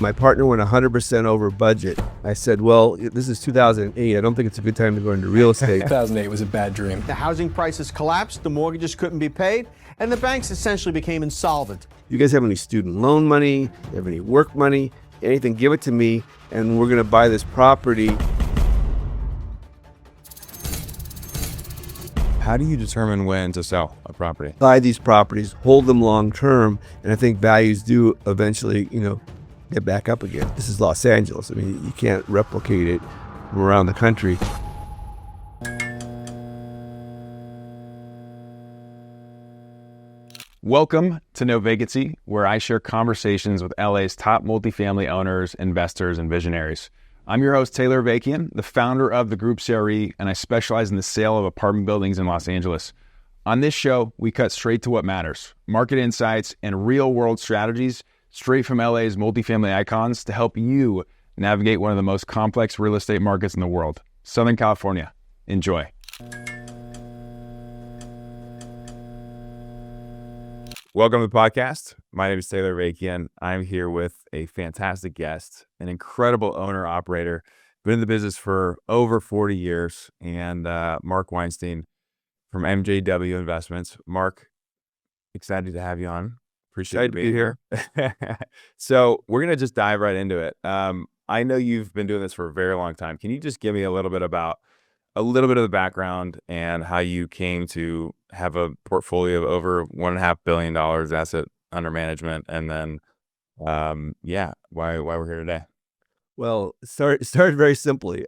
My partner went 100% over budget. I said, well, this is 2008. I don't think it's a good time to go into real estate. 2008 was a bad dream. The housing prices collapsed, the mortgages couldn't be paid, and the banks essentially became insolvent. You guys have any student loan money? You have any work money? Anything, give it to me, and we're going to buy this property. How do you determine when to sell a property? Buy these properties, hold them long term, and I think values do eventually, get back up again. This is Los Angeles. I mean, you can't replicate it from around the country. Welcome to No Vacancy, where I share conversations with LA's top multifamily owners, investors, and visionaries. I'm your host, Taylor Avakian, the founder of the Group CRE, and I specialize in the sale of apartment buildings in Los Angeles. On this show, we cut straight to what matters, market insights and real-world strategies straight from LA's multifamily icons to help you navigate one of the most complex real estate markets in the world, Southern California. Enjoy. Welcome to the podcast. My name is Taylor Avakian. I'm here with a fantastic guest, an incredible owner-operator, been in the business for over 40 years, and Mark Weinstein from MJW Investments. Mark, excited to have you on. Appreciate you being here. So we're going to just dive right into it. I know you've been doing this for a very long time. Can you just give me a little bit of the background and how you came to have a portfolio of over $1.5 billion asset under management, and then, why we're here today? Well, it started very simply.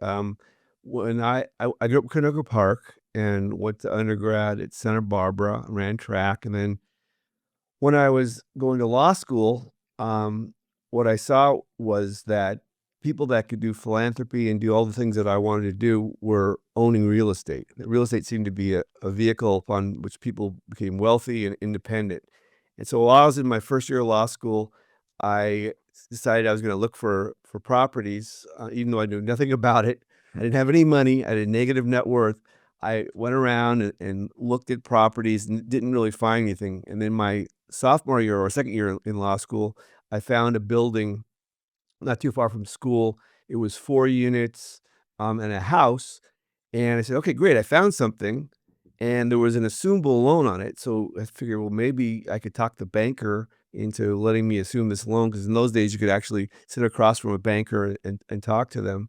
When I grew up in Canoga Park and went to undergrad at Santa Barbara, ran track, and then when I was going to law school, what I saw was that people that could do philanthropy and do all the things that I wanted to do were owning real estate. Real estate seemed to be a vehicle upon which people became wealthy and independent. And so while I was in my first year of law school, I decided I was going to look for properties, even though I knew nothing about it. I didn't have any money. I had a negative net worth. I went around and looked at properties and didn't really find anything. And then my sophomore year or second year in law school, I found a building not too far from school. It was 4 units and a house. And I said, okay, great. I found something. And there was an assumable loan on it. So I figured, well, maybe I could talk the banker into letting me assume this loan. Because in those days, you could actually sit across from a banker and talk to them.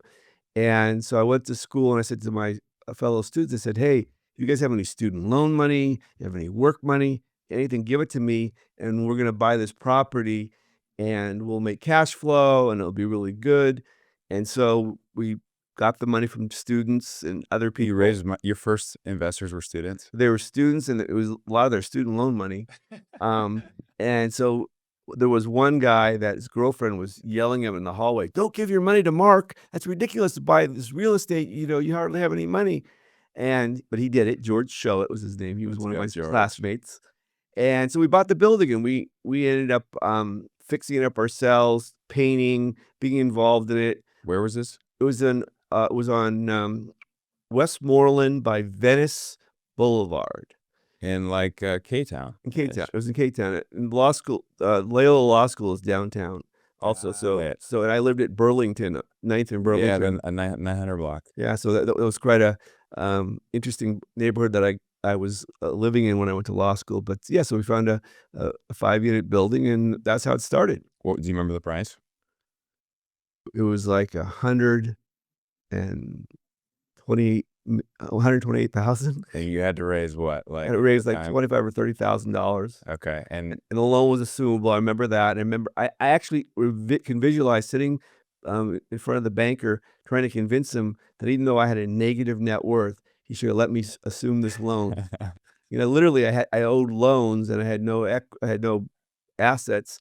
And so I went to school and I said to my fellow students, I said, hey, you guys have any student loan money? You have any work money? Anything, give it to me. And we're going to buy this property. And we'll make cash flow and it'll be really good. And so we got the money from students and other people. You raised your first investors were students? They were students, and it was a lot of their student loan money. And so there was one guy that his girlfriend was yelling at him in the hallway, don't give your money to Mark. That's ridiculous to buy this real estate. You hardly have any money. But he did it. George Showett was his name. He was one of my classmates. And so we bought the building, and we ended up fixing it up ourselves, painting, being involved in it. Where was this? It was on Westmoreland by Venice Boulevard. In K-Town. In K-Town. It was in K-Town. In law school, Loyola Law School is downtown also. So and I lived at Burlington, 9th and Burlington. Yeah, a 900 block. Yeah, so that was quite a interesting neighborhood that I was living in when I went to law school. But yeah, so we found a 5-unit building, and that's how it started. Do you remember the price? It was like 128,000. And you had to raise what? I raised like $25,000 or $30,000. Okay, and the loan was assumable. I remember that. And I remember I actually can visualize sitting in front of the banker trying to convince him that even though I had a negative net worth, he should have let me assume this loan. Literally, I owed loans and I had no assets.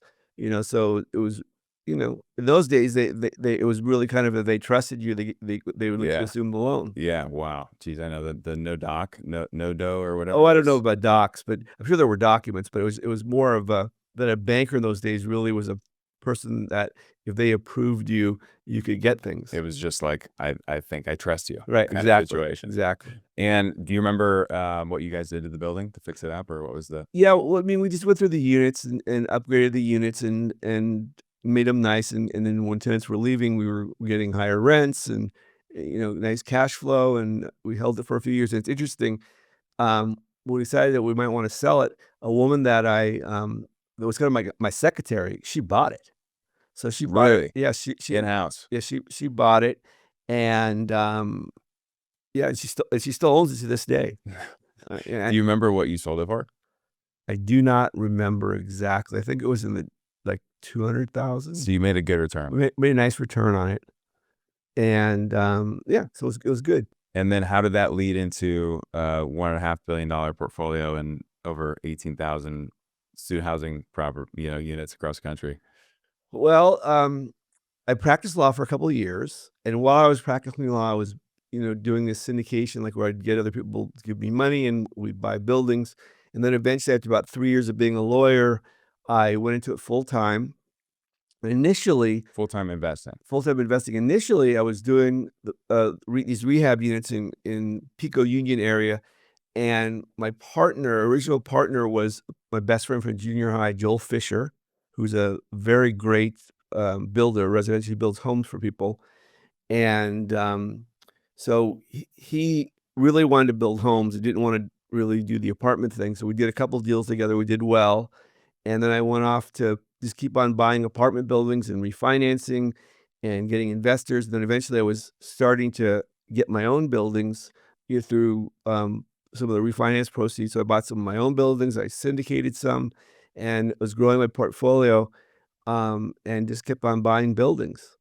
So it was, in those days it was really kind of, if they trusted you, they would let you assume the loan. Yeah, wow. Geez, I know the no doc, no do or whatever. Oh, I don't know about docs, but I'm sure there were documents. But it was more of that a banker in those days really was a person that if they approved you, you could get things. It was just like, I think I trust you. Right, exactly. And do you remember what you guys did to the building to fix it up, or what was the? Yeah, well, I mean, we just went through the units and upgraded the units and made them nice. And then when tenants were leaving, we were getting higher rents and, nice cash flow. And we held it for a few years. And it's interesting. When we decided that we might want to sell it, a woman that was kind of my secretary, she bought it. So she bought it. Really? Yeah, she In-house. yeah, she bought it, and, yeah, and she still owns it to this day. Do you remember what you sold it for? I do not remember exactly. I think it was in the, like, 200,000. So you made a good return. Made a nice return on it, and, yeah, so it was good. And then how did that lead into a $1.5 billion portfolio and over 18,000 student housing units across the country? Well, I practiced law for a couple of years, and while I was practicing law, I was, doing this syndication, like, where I'd get other people to give me money, and we'd buy buildings, and then eventually, after about 3 years of being a lawyer, I went into it full time. Initially Full-time investing. full-time investing. Initially, I was doing these rehab units in Pico Union area, and my original partner was my best friend from junior high, Joel Fisher, who's a very great, builder, residentially builds homes for people. And, so he really wanted to build homes. He didn't wanna really do the apartment thing, so we did a couple deals together, we did well, and then I went off to just keep on buying apartment buildings and refinancing and getting investors. Then eventually, I was starting to get my own buildings, through, some of the refinance proceeds. So I bought some of my own buildings, I syndicated some, and was growing my portfolio, and just kept on buying buildings.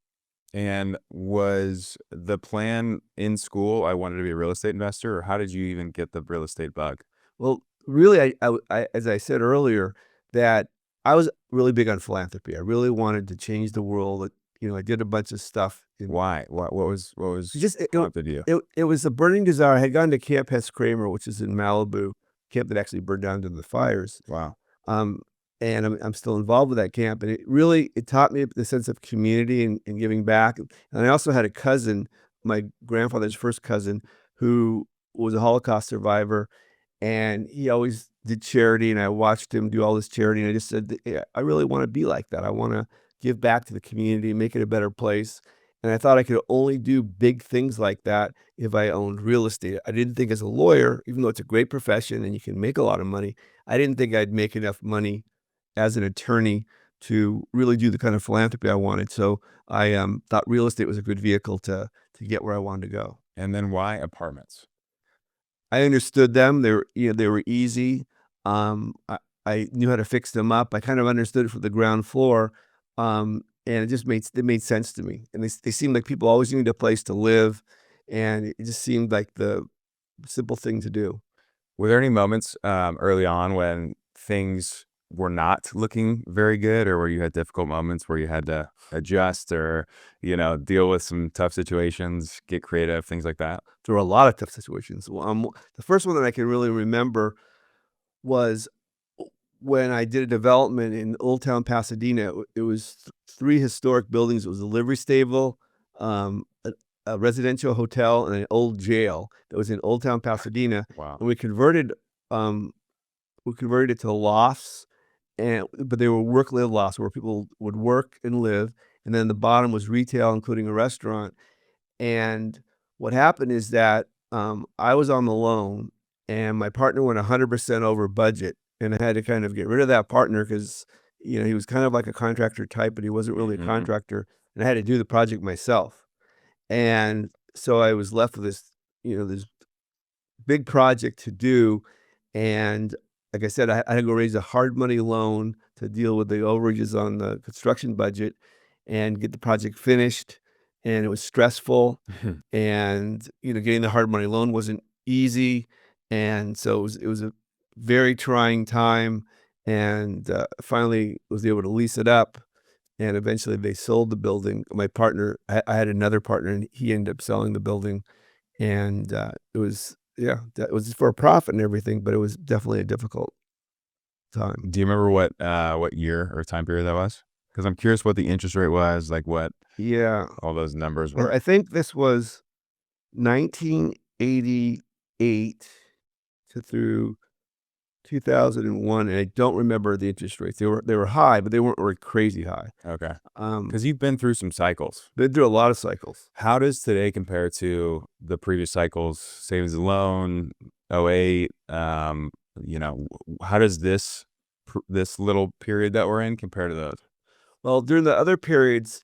And was the plan in school, I wanted to be a real estate investor, or how did you even get the real estate bug? Well, really, as I said earlier, that I was really big on philanthropy. I really wanted to change the world. I did a bunch of stuff. Why? What was Just prompted you? it was a burning desire. I had gone to Camp Hess Kramer, which is in Malibu, camp that actually burned down during the fires. Wow. Um, and I'm still involved with that camp, and it taught me the sense of community and giving back. And I also had a cousin, my grandfather's first cousin, who was a Holocaust survivor, and he always did charity, and I watched him do all this charity, and I just said, "Yeah, I really wanna be like that. I wanna give back to the community and make it a better place." And I thought I could only do big things like that if I owned real estate. I didn't think as a lawyer, even though it's a great profession and you can make a lot of money, I didn't think I'd make enough money as an attorney to really do the kind of philanthropy I wanted. So I, thought real estate was a good vehicle to get where I wanted to go. And then why apartments? I understood them. They were easy. I knew how to fix them up. I kind of understood it from the ground floor, and it made sense to me. And they seemed like people always needed a place to live, and it just seemed like the simple thing to do. Were there any moments early on when things were not looking very good, or where you had difficult moments where you had to adjust or, deal with some tough situations, get creative, things like that? There were a lot of tough situations. Well, the first one that I can really remember was when I did a development in Old Town Pasadena. It was 3 historic buildings. It was a livery stable, a residential hotel, and an old jail that was in Old Town Pasadena, Wow. and we converted it to lofts, but they were work-live lofts where people would work and live, and then the bottom was retail, including a restaurant. And what happened is that, I was on the loan, and my partner went 100% over budget, and I had to kind of get rid of that partner because, he was kind of like a contractor type, but he wasn't really a Mhm. contractor, and I had to do the project myself. And so I was left with this big project to do, and like I said, I had to go raise a hard money loan to deal with the overages on the construction budget and get the project finished, and it was stressful, and, getting the hard money loan wasn't easy, and so it was a very trying time, and, finally was able to lease it up, and eventually they sold the building. My partner I had another partner, and he ended up selling the building, and, it was yeah, that was for a profit and everything, but it was definitely a difficult time. Do you remember what year or time period that was? Because I'm curious what the interest rate was, like what Yeah, all those numbers or were. I think this was 1988 through 2001, and I don't remember the interest rates. They were high, but they weren't really crazy high. Okay. Um, Because you've been through some cycles. been through a lot of cycles. How does today compare to the previous cycles, savings and loan, '08? How does this little period that we're in compare to those? Well, during the other periods,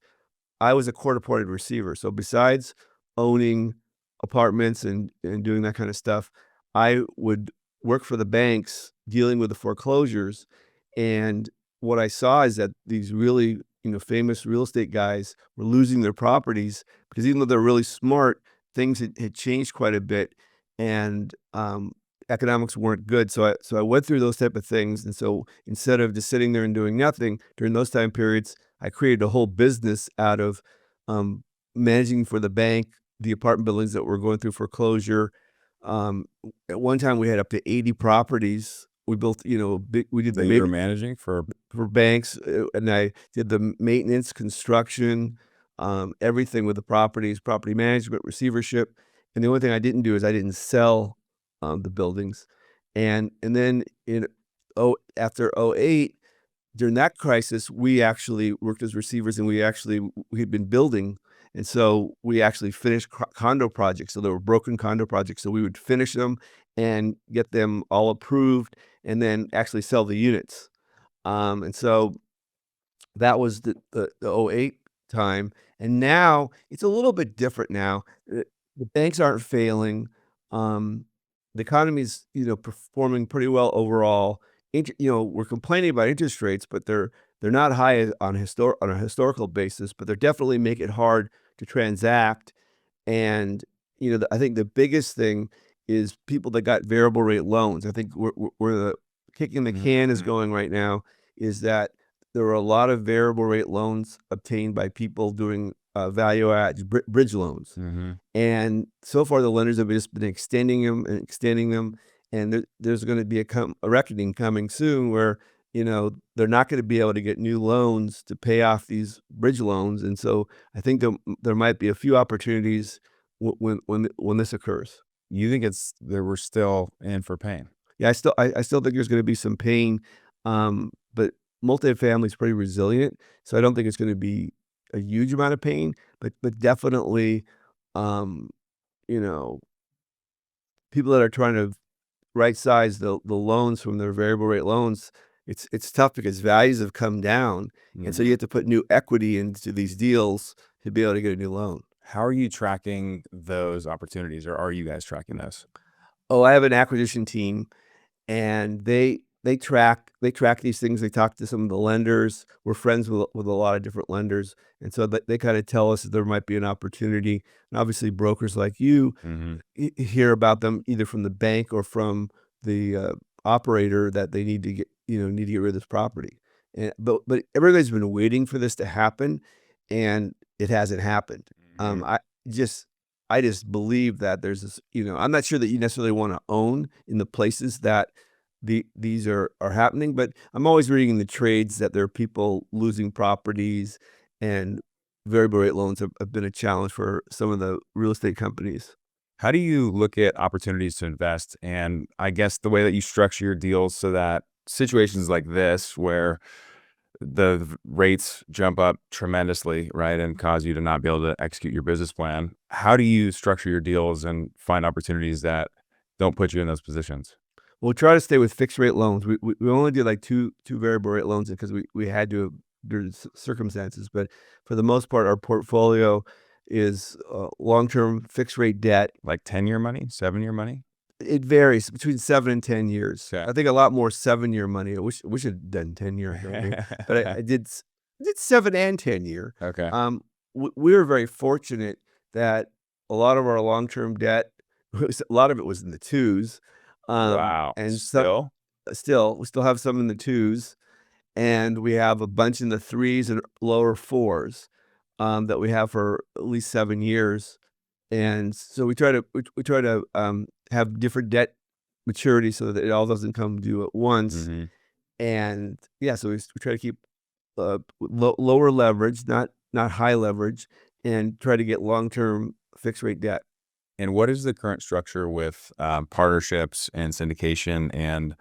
I was a court-appointed receiver. So besides owning apartments and doing that kind of stuff, I would work for the banks dealing with the foreclosures. And what I saw is that these really, famous real estate guys were losing their properties because even though they're really smart, things had changed quite a bit, and economics weren't good. So I went through those type of things. And so instead of just sitting there and doing nothing during those time periods, I created a whole business out of um, managing for the bank the apartment buildings that were going through foreclosure. Um, at one time, we had up to 80 properties. We built, we did That you were managing for? for banks, and I did the maintenance, construction, everything with the properties, property management, receivership. And the only thing I didn't do is I didn't sell the buildings. And then after '08, during that crisis, we actually worked as receivers, and we had been building, and so we actually finished condo projects. So there were broken condo projects, so we would finish them and get them all approved, and then actually sell the units. And so that was the '08 time, and now it's a little bit different now. The banks aren't failing. Um, the economy's, performing pretty well overall. We're complaining about interest rates, but they're not high on a historical basis, but they're definitely make it hard to transact. And, I think the biggest thing is people that got variable rate loans. I think where the kicking the can is Mhm. going right now is that there are a lot of variable rate loans obtained by people doing value add bridge loans. Mhm. And so far, the lenders have just been extending them and extending them. And there's going to be a reckoning coming soon where, they're not going to be able to get new loans to pay off these bridge loans. And so I think there might be a few opportunities when this occurs. You think it's that we're still in for pain? Yeah, I still think there's going to be some pain, but multifamily is pretty resilient, so I don't think it's going to be a huge amount of pain, but definitely, um, you know, people that are trying to right size the loans from their variable rate loans, it's tough because values have come down, and so you have to put new equity into these deals to be able to get a new loan. How are you tracking those opportunities, or are you guys tracking those? Oh, I have an acquisition team, and they track these things. They talk to some of the lenders. We're friends with a lot of different lenders, and so they kind of tell us that there might be an opportunity. And obviously, brokers like you Mhm. hear about them either from the bank or from the operator that they need to get rid of this property. But everybody's been waiting for this to happen, and it hasn't happened. Mhm. I just I just believe that there's this. I'm not sure that you necessarily want to own in the places that these are happening, but I'm always reading in the trades that there are people losing properties, and variable rate loans have been a challenge for some of the real estate companies. How do you look at opportunities to invest? And I guess the way that you structure your deals so that situations like this, where the rates jump up tremendously, right, and cause you to not be able to execute your business plan, how do you structure your deals and find opportunities that don't put you in those positions? We'll try to stay with fixed rate loans. We only did like two variable rate loans because we had to due to circumstances, but for the most part, our portfolio is long-term fixed rate debt. Like 10-year money, 7-year money? It varies between 7 and 10 years. Okay. I think a lot more 7-year money. I wish I'd done 10-year, but I did 7 and 10-year. Okay. We were very fortunate that a lot of our long-term debt, a lot of it was in the 2s, Wow. and so Still? we still have some in the 2s, and we have a bunch in the 3s and lower 4s, that we have for at least 7 years. And so we try to have different debt maturity so that it all doesn't come due at once. Mhm. And yeah, so we try to keep lower leverage, not high leverage, and try to get long-term fixed rate debt. And what is the current structure with partnerships and syndication and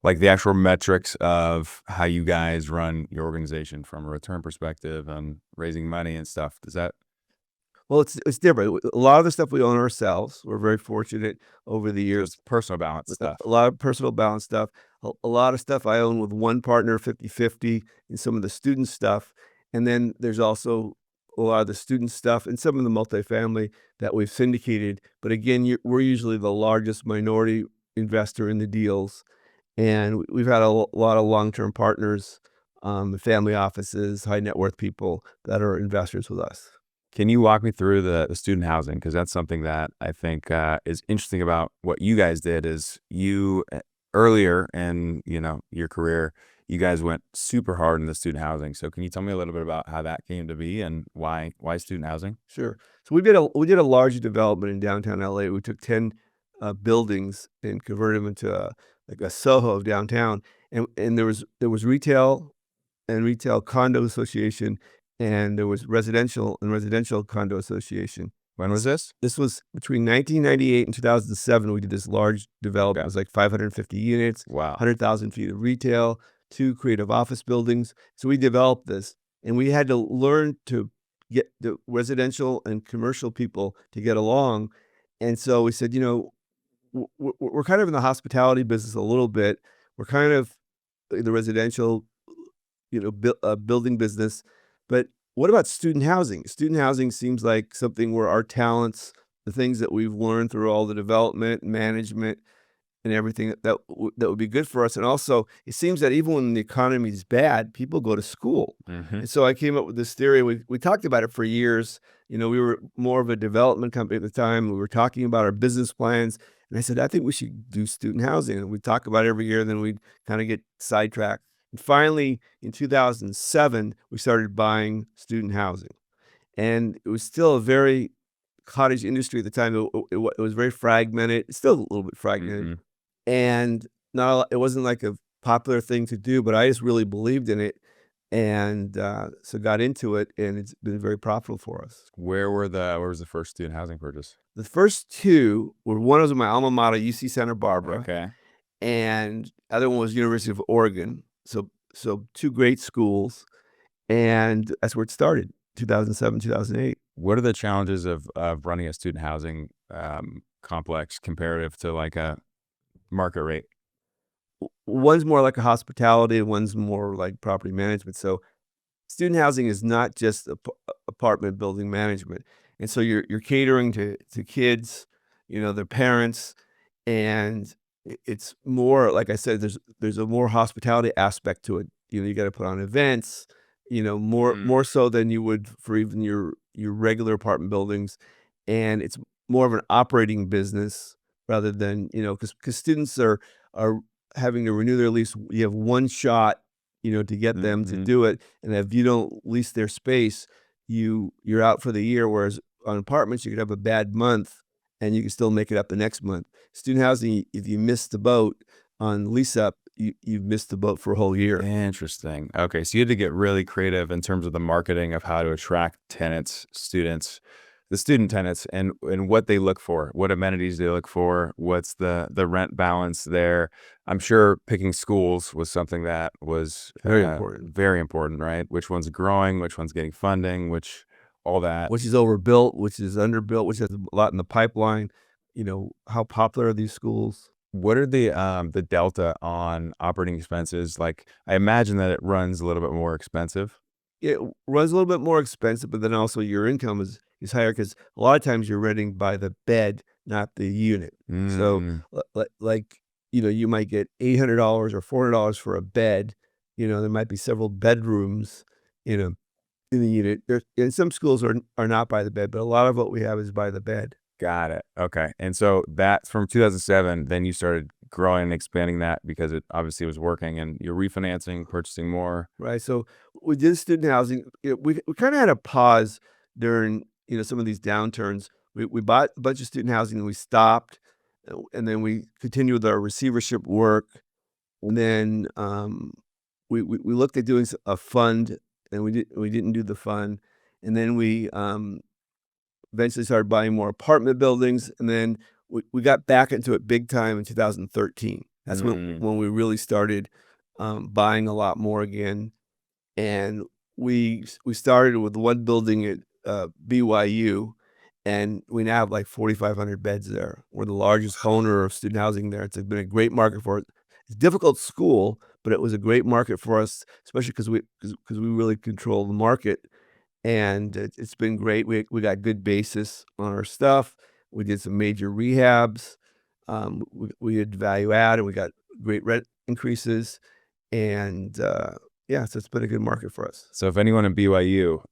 like the actual metrics of how you guys run your organization from a return perspective and raising money and stuff. Does that Well, it's different. A lot of the stuff we own ourselves. We're very fortunate over the so years. it's personal balance A stuff? lot of personal balance stuff. A lot of stuff I own with one partner 50/50 and some of the student stuff. And then there's also a lot of the student stuff and some of the multifamily that we've syndicated. But again, we're usually the largest minority investor in the deals. And we've had a lot of long-term partners, family offices, high net worth people that are investors with us. Can you walk me through the student housing? Because that's something that I think is interesting about what you guys did. Is you earlier in your career, you guys went super hard in the student housing. So can you tell me a little bit about how that came to be and why student housing? Sure. So we did a large development in downtown LA. We took 10 buildings and converted them into like a Soho of downtown. And there was retail and retail condo association, and there was residential and residential condo association. When was this? This was between 1998 and 2007. We did this large development. Okay. It was like 550 units, Wow. 100,000 feet of retail, two creative office buildings. So we developed this, and we had to learn to get the residential and commercial people to get along. And so we said, we're kind of in the hospitality business a little bit. We're kind of in the residential, building business. But what about student housing? Student housing seems like something where our talents, the things that we've learned through all the development, management, and everything that would be good for us. And also, it seems that even when the economy is bad, people go to school. Hmm. And so I came up with this theory. We talked about it for years. We were more of a development company at the time. We were talking about our business plans. And I said, I think we should do student housing. And we'd talk about it every year, then we'd kind of get sidetracked. And finally, in 2007, we started buying student housing. And it was still a very cottage industry at the time. It was very fragmented. It's still a little bit fragmented, Hmm. and not a lot, it wasn't like a popular thing to do, but I just really believed in it, and so got into it, and it's been very profitable for us. Where was the first student housing purchase? The first two were, one was my alma mater, UC Santa Barbara, Okay. and the other one was University of Oregon. So two great schools, and that's where it started, 2007, 2008. What are the challenges of running a student housing complex comparative to like a market rate? One's more like a hospitality, and one's more like property management. So student housing is not just apartment building management, and so you're catering to kids, their parents, and it's more like I said. There's a more hospitality aspect to it. You got to put on events, Mm. more so than you would for even your regular apartment buildings, and it's more of an operating business rather than because students are having to renew their lease. You have one shot, to get them to Mhm. do it. And if you don't lease their space, you're out for the year. Whereas on apartments, you could have a bad month and you can still make it up the next month. Student housing, if you miss the boat on lease up, you've missed the boat for a whole year. Interesting. Okay, so you had to get really creative in terms of the marketing of how to attract tenants, students, the student tenants, and what they look for, what amenities they look for, what's the rent balance there. I'm sure picking schools was something that was Very important. very important, right? Which one's growing, which one's getting funding, which all that. Which is overbuilt, which is underbuilt, which has a lot in the pipeline. How popular are these schools? What are the delta on operating expenses? Like, I imagine that it runs a little bit more expensive. It runs a little bit more expensive, but then also your income is higher because a lot of times you're renting by the bed, not the unit. So, Mm. like, you might get $800 or $400 for a bed. There might be several bedrooms, you know, in the unit. And some schools are not by the bed, but a lot of what we have is by the bed. Got it. Okay. And so that's from 2007, then you started growing and expanding that because it obviously was working and you're refinancing, purchasing more. Right, so we did student housing. We kinda had a pause during, some of these downturns. We bought a bunch of student housing and we stopped, and then we continued with our receivership work, and then, we looked at doing a fund, and we didn't do the fund, and then we, eventually started buying more apartment buildings, and then we got back into it big time in 2013. That's Mm. when we really started buying a lot more again. And we started with one building at BYU, and we now have like 4,500 beds there. We're the largest owner of student housing there. It's been a great market for it. It's a difficult school, but it was a great market for us, especially because we really control the market, and it's been great. We got good basis on our stuff. We did some major rehabs. We did value add, and we got great rent increases, and yeah, so it's been a good market for us. So if anyone in BYU,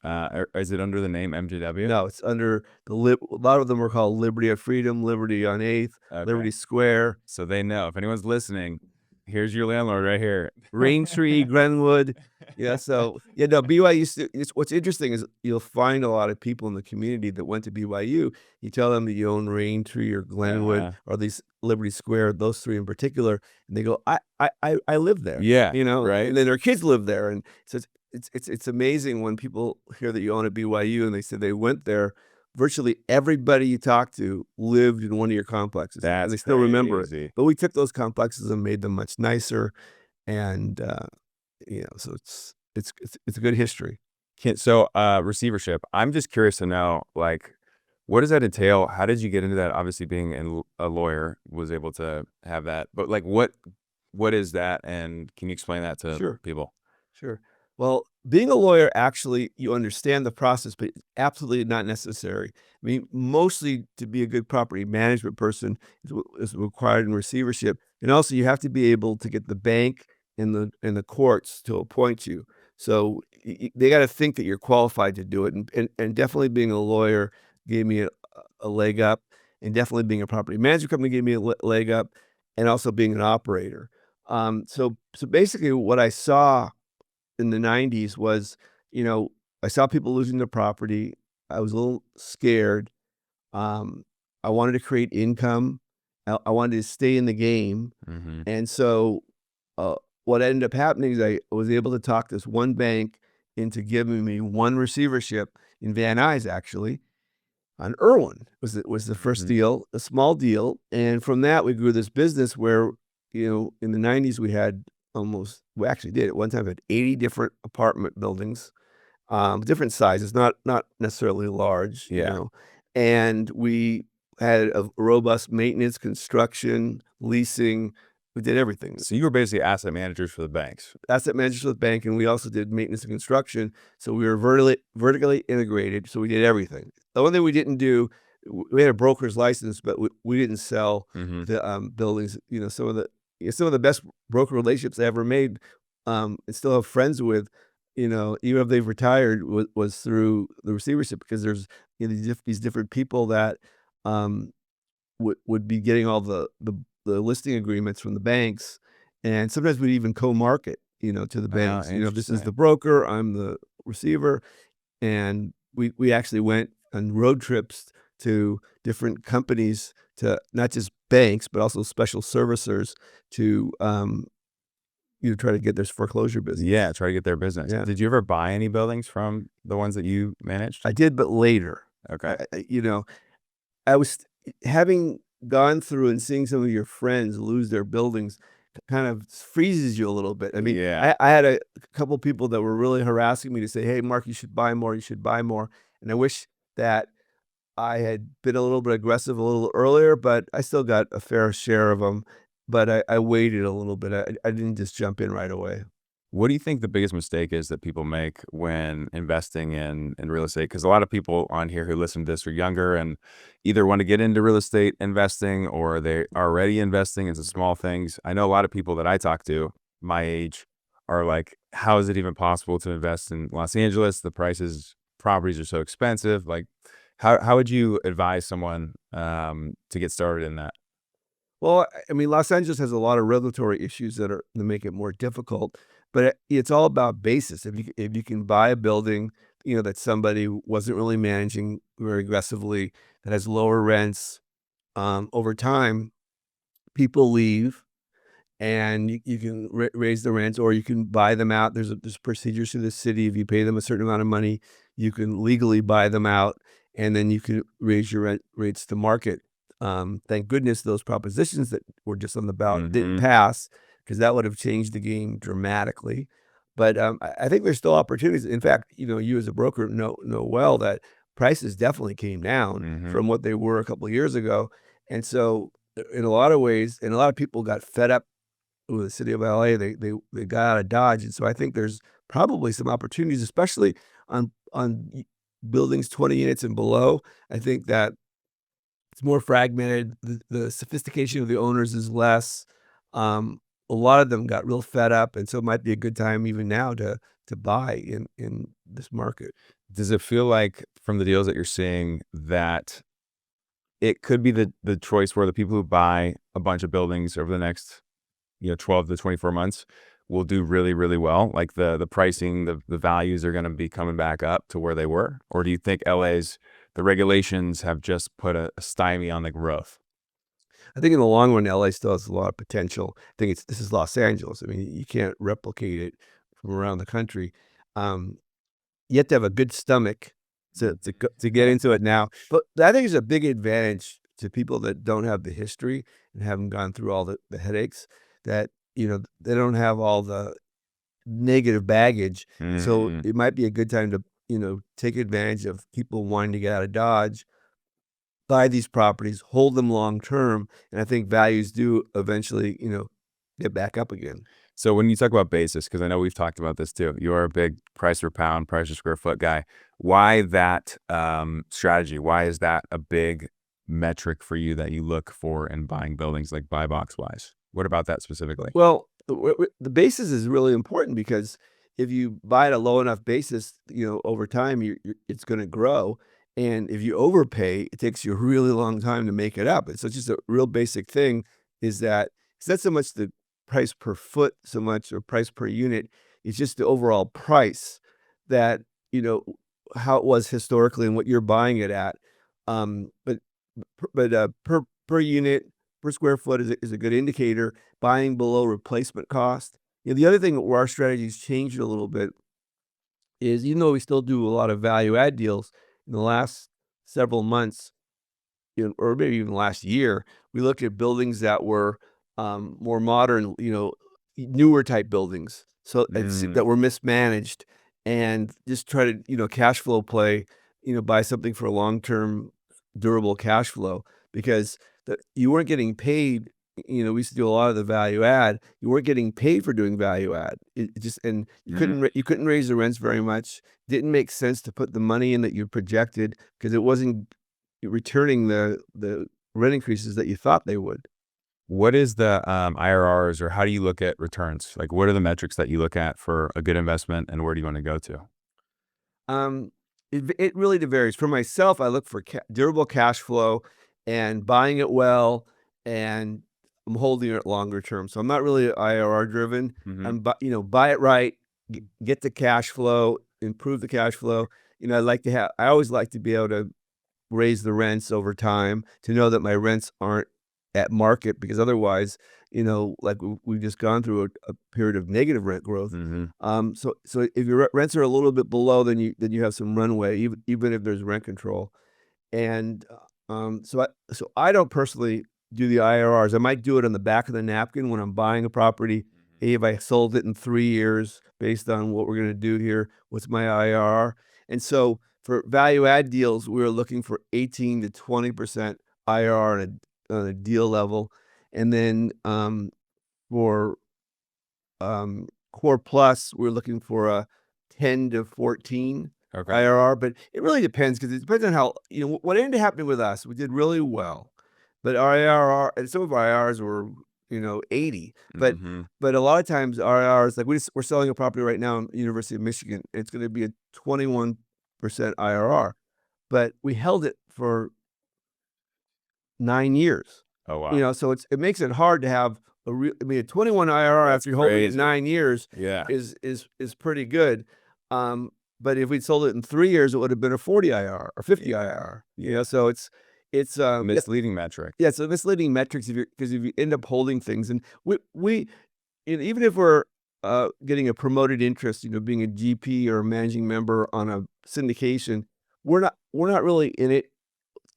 is it under the name MJW? No, it's under a lot of them are called Liberty on Freedom, Liberty on 8th, Okay. Liberty Square, So they know. If anyone's listening, here's your landlord right here. Raintree, Glenwood. Yeah, so yeah, no, BYU. What's interesting is you'll find a lot of people in the community that went to BYU. You tell them that you own Raintree or Glenwood Uh-huh. or these Liberty Square, those three in particular, and they go, I live there. Yeah, You know, right? and then their kids live there, and so it's amazing when people hear that you own a BYU and they say they went there. Virtually everybody you talk to lived in one of your complexes, and That's they still remember it. crazy. But we took those complexes and made them much nicer, and so it's a good history. Receivership. I'm just curious to know, like, what does that entail? How did you get into that? Obviously, being a lawyer was able to have that, but like, what is that, and can you explain that to Sure. people? Sure. Well, being a lawyer, actually, you understand the process, but it's absolutely not necessary. I mean, mostly to be a good property management person is required in receivership, and also you have to be able to get the bank and the courts to appoint you. So they got to think that you're qualified to do it, and definitely being a lawyer gave me a leg up, and definitely being a property management company gave me a leg up, and also being an operator. So basically, what I saw in the '90s was, you know, I saw people losing their property. I was a little scared. Um, I wanted to create income. I wanted to stay in the game. Hmm. And so, uh, what ended up happening is I was able to talk this one bank into giving me one receivership in Van Nuys, actually, on Irwin was the first Hmm. deal, a small deal, and from that, we grew this business where, in the '90s, we actually did at one time, had 80 different apartment buildings, different sizes, not necessarily large, Yeah. and we had a robust maintenance, construction, leasing. We did everything. So you were basically asset managers for the banks. Asset managers with the bank, and we also did maintenance and construction, so we were vertically integrated, so we did everything. The only thing we didn't do, we had a broker's license, but we didn't sell Hmm. the, buildings. Some of the best broker relationships I ever made, and still have friends with, even if they've retired, was through the receivership, because there's, these different people that, um would be getting all the listing agreements from the banks, and sometimes we'd even co-market, to the Oh, banks. This is the interesting. broker, I'm the receiver, and we actually went on road trips to different companies, to not just banks, but also special servicers to, try to get this foreclosure business. Yeah, try to get their business. Yeah. Did you ever buy any buildings from the ones that you managed? I did, but later. Okay. I was having gone through and seeing some of your friends lose their buildings kind of freezes you a little bit. I mean, Yeah. I had a couple people that were really harassing me to say, "Hey, Mark, you should buy more. You should buy more." And I wish that I had been a little bit aggressive a little earlier, but I still got a fair share of them. But I waited a little bit. I didn't just jump in right away. What do you think the biggest mistake is that people make when investing in real estate? Because a lot of people on here who listen to this are younger and either want to get into real estate investing or they're already investing in some small things. I know a lot of people that I talk to, my age, are like, how is it even possible to invest in Los Angeles? The properties are so expensive. Like, how would you advise someone to get started in that? Well, I mean, Los Angeles has a lot of regulatory issues that make it more difficult, but it's all about basis. If you can buy a building, that somebody wasn't really managing very aggressively, that has lower rents, over time, people leave, and you can raise the rents, or you can buy them out. There's procedures through the city. If you pay them a certain amount of money, you can legally buy them out, and then you can raise your rent rates to market. Thank goodness those propositions that were just on the ballot didn't Mhm. pass, because that would have changed the game dramatically. But I think there's still opportunities. In fact, you as a broker know well that prices definitely came down Mhm. from what they were a couple of years ago. And so, in a lot of ways, and a lot of people got fed up with the city of LA. They got out of Dodge, and so I think there's probably some opportunities, especially on buildings 20 units and below. I think that it's more fragmented. The sophistication of the owners is less. Um, a lot of them got real fed up, and so it might be a good time even now to buy in this market. Does it feel like from the deals that you're seeing that it could be the choice where the people who buy a bunch of buildings over the next 12 to 24 months will do really, really well? Like the pricing, the values are going to be coming back up to where they were? Or do you think the regulations have just put a stymie on the growth? I think in the long run, LA still has a lot of potential. I think this is Los Angeles. I mean, you can't replicate it from around the country. Um, You have to have a good stomach to get into it now. But I think it's a big advantage to people that don't have the history and haven't gone through all the headaches, that, they don't have all the negative baggage. So Mhm. it might be a good time to, take advantage of people wanting to get out of Dodge, buy these properties, hold them long term, and I think values do eventually, get back up again. So when you talk about basis, because I know we've talked about this too, you're a big price per pound, price per square foot guy. Why that strategy? Why is that a big metric for you that you look for in buying buildings, like buy box wise? What about that specifically? Well, the basis is really important, because if you buy at a low enough basis, over time, it's going to grow. And if you overpay, it takes you a really long time to make it up. And so it's just a real basic thing, is that it's not so much the price per foot so much, or price per unit. It's just the overall price, that, you know, how it was historically and what you're buying it at. But per unit, per square foot is a good indicator. Buying below replacement cost. The other thing where our strategy's changed a little bit is, even though we still do a lot of value add deals, in the last several months, or maybe even last year, we looked at buildings that were, more modern, newer type buildings, so it's Mm. that were mismanaged, and just try to, cash flow play, buy something for a long-term durable cash flow, because you weren't getting paid. We used to do a lot of the value add. You weren't getting paid for doing value add. It just, and Mhm. you couldn't raise the rents very much. Didn't make sense to put the money in that you projected, because it wasn't returning the rent increases that you thought they would. What is the IRRs, or how do you look at returns? Like, what are the metrics that you look at for a good investment, and where do you want to go to? Um, it really varies. For myself, I look for durable cash flow and buying it well, and I'm holding it longer term. So I'm not really IRR driven. Hmm. Buy it right, get the cash flow, improve the cash flow. I always like to be able to raise the rents over time, to know that my rents aren't at market, because otherwise, like we've just gone through a period of negative rent growth. Hmm. So if your rents are a little bit below, then you have some runway, even if there's rent control. And, so I don't personally do the IRRs. I might do it on the back of the napkin when I'm buying a property. Hey, if I sold it in 3 years based on what we're gonna do here, what's my IRR? And so for value add deals, we were looking for 18 to 20% IRR on a deal level. And then, for Core Plus, we're looking for a 10 to 14 Okay. IRR, but it really depends, because it depends on how, what ended up happening with us. We did really well, but our IRR, and some of our IRRs were, 80. But Hmm. a lot of times our IRRs, like we're selling a property right now in University of Michigan. It's going to be a 21% IRR, but we held it for 9 years. Oh wow, So it makes it hard to have I mean, a 21 IRR that's after you're holding it crazy. 9 years Yeah. is pretty good. But if we'd sold it in 3 years, it would have been a 40 IRR or 50 IRR. Yeah. So it's Misleading metric. yeah, so misleading metrics, because if you end up holding things, and we even if we're getting a promoted interest, being a GP or a managing member on a syndication, we're not really in it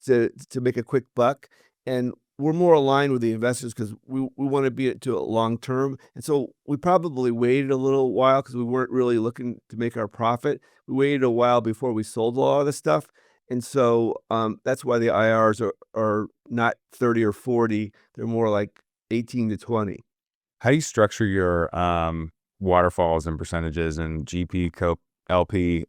to make a quick buck. and we're more aligned with the investors because we want to be it to a long term. And so we probably waited a little while because we weren't really looking to make our profit. We waited a while before we sold a lot of the stuff. And so that's why the IRs are not 30 or 40. They're more like 18 to 20. How do you structure your waterfalls and percentages and GP, COP, LP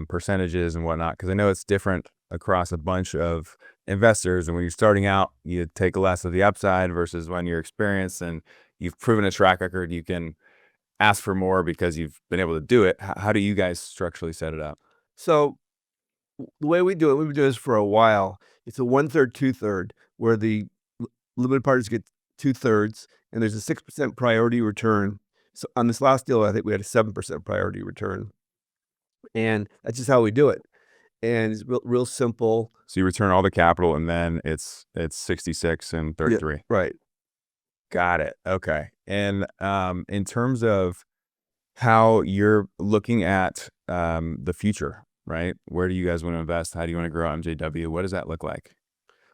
percentages and whatnot? Because I know it's different across a bunch of investors. And when you're starting out, you take less of the upside versus when you're experienced and you've proven a track record, you can ask for more because you've been able to do it. How do you guys structurally set it up? So the way we do it, we've been doing this for a while. It's a 1/3, 2/3, where the limited partners get 2/3, and there's a 6% priority return. So on this last deal, I think we had a 7% priority return, and that's just how we do it. And it's real simple. So you return all the capital and then it's 66 and Yeah, 33. right. Got it. Okay. And in terms of how you're looking at the future, right? Where do you guys want to invest? How do you want to grow MJW? What does that look like?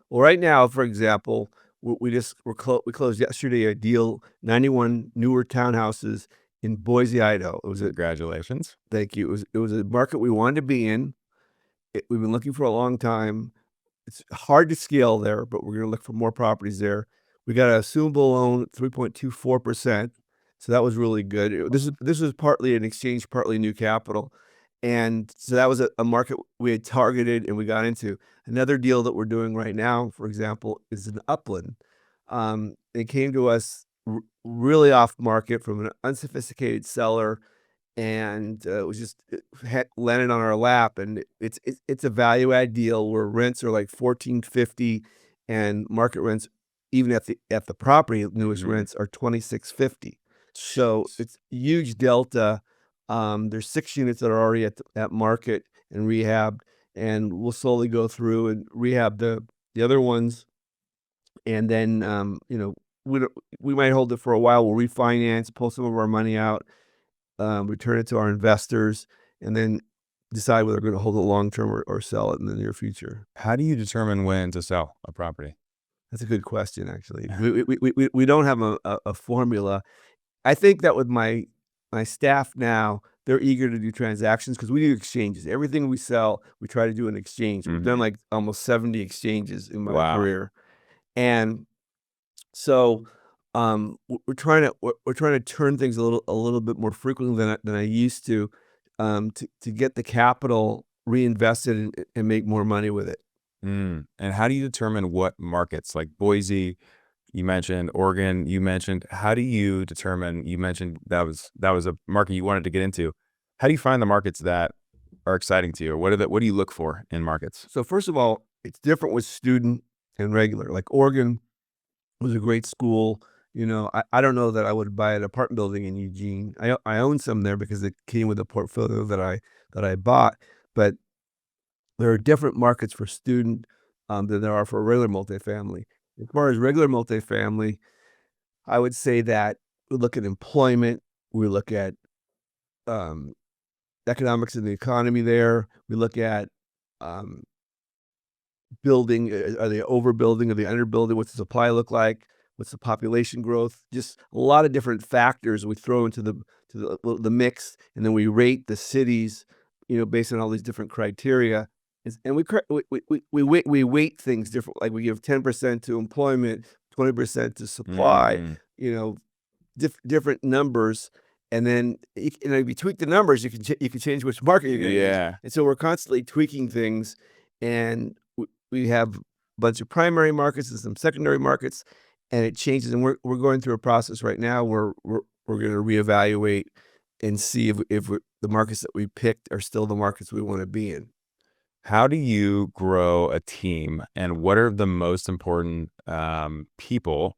Well, right now, for example, we closed yesterday a deal, 91 newer townhouses in Boise, Idaho. It was a Congratulations. Thank you. It was a market we wanted to be in. We've been looking for a long time. It's hard to scale there, but we're gonna look for more properties there. We got a assumable loan at 3.24%, so that was really good. This was partly an exchange, partly new capital, and so that was a market we had targeted and we got into. Another deal that we're doing right now, for example, is in Upland. It came to us really off market from an unsophisticated seller, and it was just landed on our lap, and it's a value add deal where rents are like 1450, and market rents, even at the property newest Mhm. rents are 2650. So it's huge delta. There's 6 units that are already at market and rehabbed, and we'll slowly go through and rehab the other ones, and then we don't, we might hold it for a while. We'll refinance, pull some of our money out, return it to our investors, and then decide whether we're going to hold it long term or sell it in the near future. How do you determine when to sell a property? That's a good question, actually. We don't have a formula. I think that with my staff now, they're eager to do transactions because we do exchanges. Everything we sell, we try to do an exchange. We've done Mhm. like almost 70 exchanges in my Wow. career, and so, we're trying to turn things a little bit more frequently than I used to get the capital reinvested and make more money with it. And how do you determine what markets like Boise, you mentioned Oregon, you mentioned, how do you determine, you mentioned that was a market you wanted to get into. How do you find the markets that are exciting to you? Or what do you look for in markets? So first of all, it's different with student and regular. Like Oregon was a great school. I don't know that I would buy an apartment building in Eugene. I own some there because it came with a portfolio that I bought, but there are different markets for student than there are for regular multifamily. As far as regular multifamily, I would say that we look at employment, we look at um, economics of the economy there, we look at um, building. Are they overbuilding? Are they underbuilding? What's the supply look like? What's the population growth? Just a lot of different factors we throw into the mix, and then we rate the cities, based on all these different criteria. And we weight things different. Like we give 10% to employment, 20% to supply. Mm, You know, different numbers, and then if you tweak the numbers, you can change which market you're going to use. yeah. And so we're constantly tweaking things, and we have a bunch of primary markets and some secondary markets, and it changes. And we're going through a process right now where we're going to reevaluate and see if the markets that we picked are still the markets we want to be in. How do you grow a team, and what are the most important people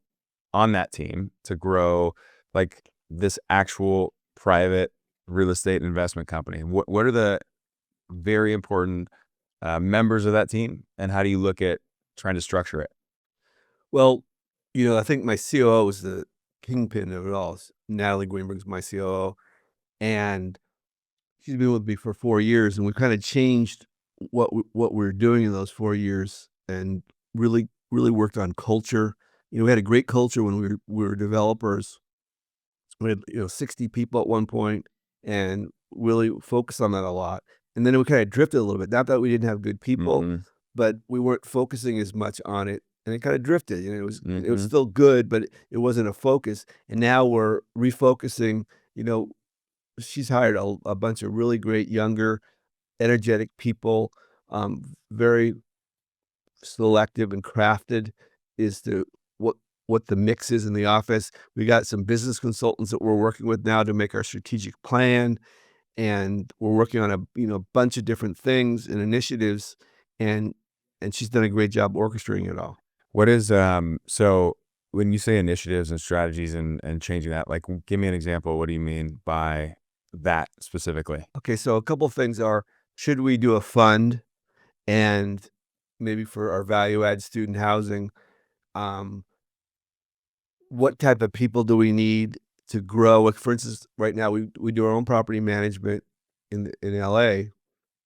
on that team to grow like this actual private real estate investment company? What are the very important members of that team, and how do you look at trying to structure it? Well, I think my COO is the kingpin of it all. Natalie Greenberg's my COO, and she's been with me for 4 years, and we kinda changed what we're doing in those 4 years, and really really worked on culture. We had a great culture when we were developers. We had 60 people at one point, and really focused on that a lot. And then it kind of drifted a little bit. Not that we didn't have good people, Mhm. but we weren't focusing as much on it, and it kind of drifted. It was Mhm. still good, but it wasn't a focus. And now we're refocusing. You know, she's hired a bunch of really great younger, energetic people, very selective and crafted is to what the mix is in the office. We got some business consultants that we're working with now to make our strategic plan, and we're working on a bunch of different things and initiatives, and she's done a great job orchestrating it all. What is so when you say initiatives and strategies and changing that, like give me an example. What do you mean by that specifically? Okay, so a couple things are, should we do a fund, and maybe for our value add student housing, um, what type of people do we need to grow? Like, for instance, right now we do our own property management in LA,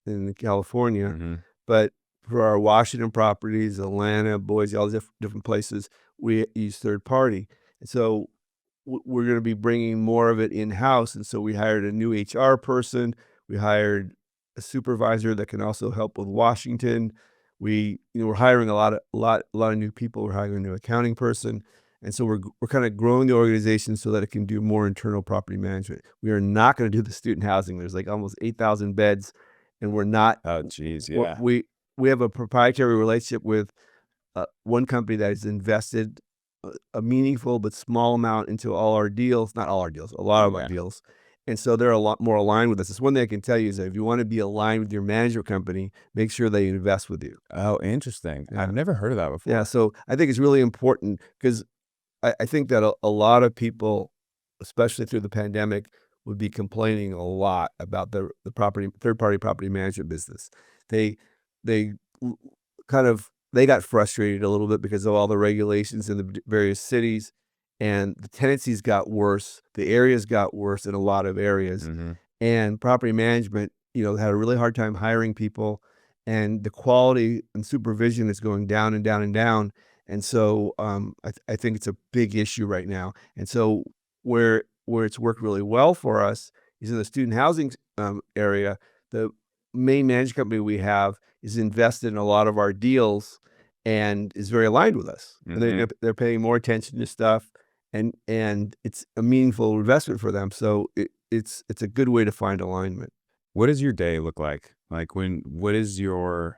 in California, Mhm. but for our Washington properties, Atlanta, Boise, all the different places, we use third party. And so we're going to be bringing more of it in house. And so we hired a new HR person. We hired a supervisor that can also help with Washington. We're hiring a lot of new people. We're hiring a new accounting person. And so we're kind of growing the organization so that it can do more internal property management. We are not going to do the student housing. There's like almost 8,000 beds, and we're not. Oh, geez, we're, yeah. we we have a proprietary relationship with one company that has invested a meaningful but small amount into all our deals, not all our deals, a lot of our Yeah. deals. And so they're a lot more aligned with us. It's one thing I can tell you is that if you want to be aligned with your management company, make sure they invest with you. Oh, interesting. I've Yeah. never heard of that Yeah. before. So I think it's really important because I think that a lot of people, especially through the pandemic, would be complaining a lot about the property third party property management business. They they l- they got frustrated a little bit because of all the regulations in the various cities, and the tenancies got worse. The areas got worse in a lot of areas, Mhm. and property management, had a really hard time hiring people, and the quality and supervision is going down and down and down. And so, I think it's a big issue right now. And so where it's worked really well for us is in the student housing area. The main management company we have is invested in a lot of our deals and is very aligned with us. And Mhm. they're paying more attention to stuff, and it's a meaningful investment for them. So it's a good way to find alignment. What does your day look like? Like what does your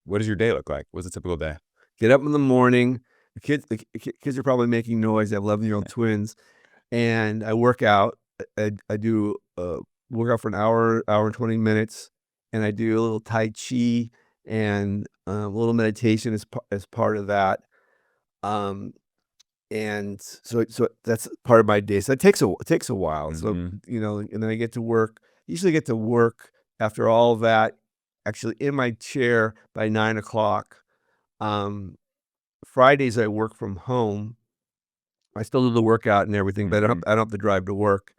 day look like? What's a typical day? Get up in the morning. The kids are probably making noise. I have 11-year-old twins, and I work out. I do workout for an hour and 20 minutes, and I do a little tai chi and a little meditation as part of that. Um, and so that's part of my day. So it takes a while. So Mhm. and then I get to work. Usually get to work after all of that, actually in my chair by 9 o'clock. Um, Fridays I work from home. I still do the workout and everything, but Mhm. I don't have to drive to work.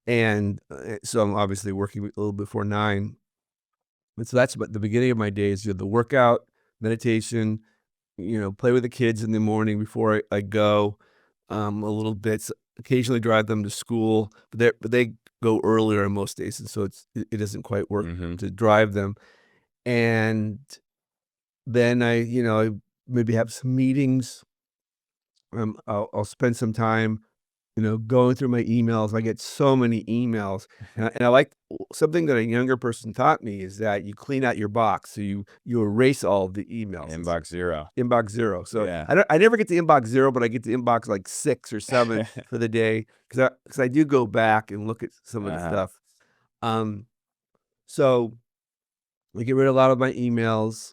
And, so I'm obviously working a little before 9. And so that's what the beginning of my day is, the workout, meditation, play with the kids in the morning before I go, a little bit, occasionally drive them to school, but they go earlier on most days, and so it doesn't quite work Mhm. to drive them. And then I maybe have some meetings. I'll spend some time going through my emails. I get so many emails, and I like something that a younger person taught me is that you clean out your box, so you erase all of the emails. It's Inbox 0. inbox 0. So Yeah. I never get to inbox 0, but I get to inbox like 6 or 7 for the day because I do go back and look at some of the Uh-huh. stuff. Um, so we get rid of a lot of my emails.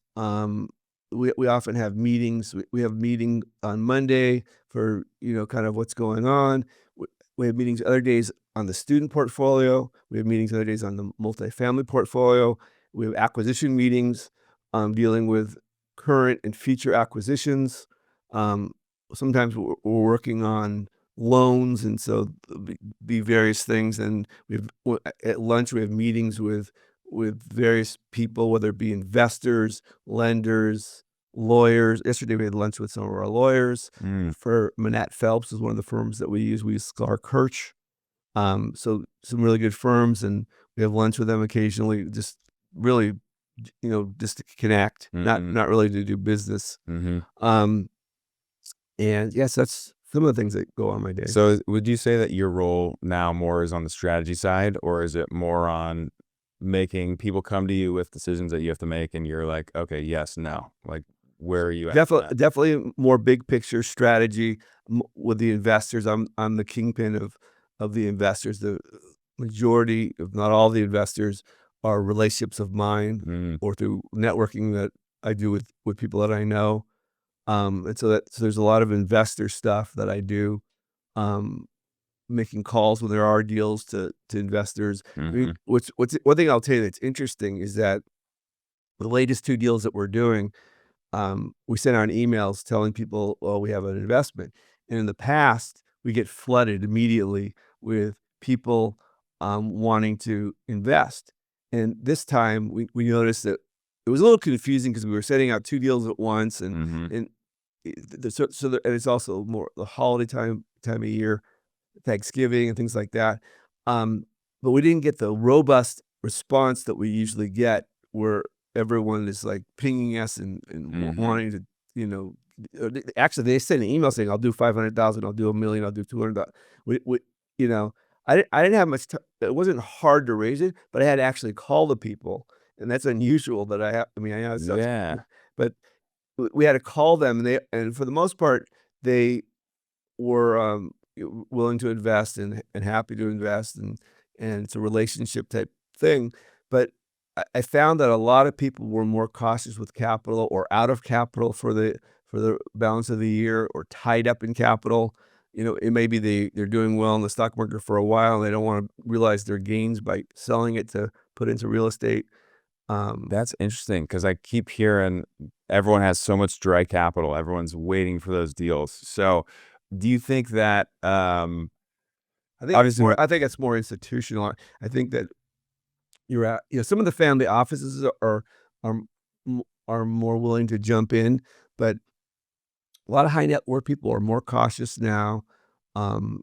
We often have meetings. We have meeting on Monday for kind of what's going on. We, we have meetings other days on the student portfolio. We have meetings other days on the multifamily portfolio. We have acquisition meetings, dealing with current and future acquisitions. Um, Sometimes we're working on loans, and so there'll be various things. And at lunch we have meetings with various people, whether it be investors, lenders, lawyers. Yesterday we had lunch with some of our lawyers. Mm, For Manette Phelps is one of the firms that we use. We use Sklar Kirch. So some really good firms, and we have lunch with them occasionally. Just really, just to connect, mm-hmm, not really to do business. mm-hmm. Um, and yes, that's some of the things that go on my day. So would you say that your role now more is on the strategy side, or is it more on making people come to you with decisions that you have to make and you're like, okay, yes, no, like where are you at in that? Definitely more big picture strategy with the investors. I'm the kingpin of the investors. The majority, if not all, the investors are relationships of mine Mm, or through networking that I do with people that I know. And so there's a lot of investor stuff that I do. Um, Making calls when there are deals to investors. I mean, mm-hmm, what's one thing I'll tell you that's interesting is that the latest two deals that we're doing, we send out emails telling people, "Oh, we have an investment." And in the past, we get flooded immediately with people wanting to invest. And this time, we noticed that it was a little confusing because we were sending out two deals at once, and mm-hmm. and and it's also more the holiday time of year, Thanksgiving and things like that. Um, but we didn't get the robust response that we usually get where everyone is like pinging us and Mm-hmm. wanting to, you know, actually they send an email saying, I'll do 500,000, I'll do a million, I'll do 200,000. We, you know, I didn't have much time. It wasn't hard to raise it, but I had to actually call the people. And that's unusual that I mean, I know it sounds, Yeah. but we had to call them and for the most part, they were, willing to invest and happy to invest, and it's a relationship type thing, but I found that a lot of people were more cautious with capital or out of capital for the balance of the year or tied up in capital. It may be they're doing well in the stock market for a while, and they don't wanna realize their gains by selling it to put into real estate. Um, That's interesting because I keep hearing everyone has so much dry capital. Everyone's waiting for those deals. So do you think that obviously I think it's more institutional. I think that you're at some of the family offices are are more willing to jump in, but a lot of high net worth people are more cautious now. Um,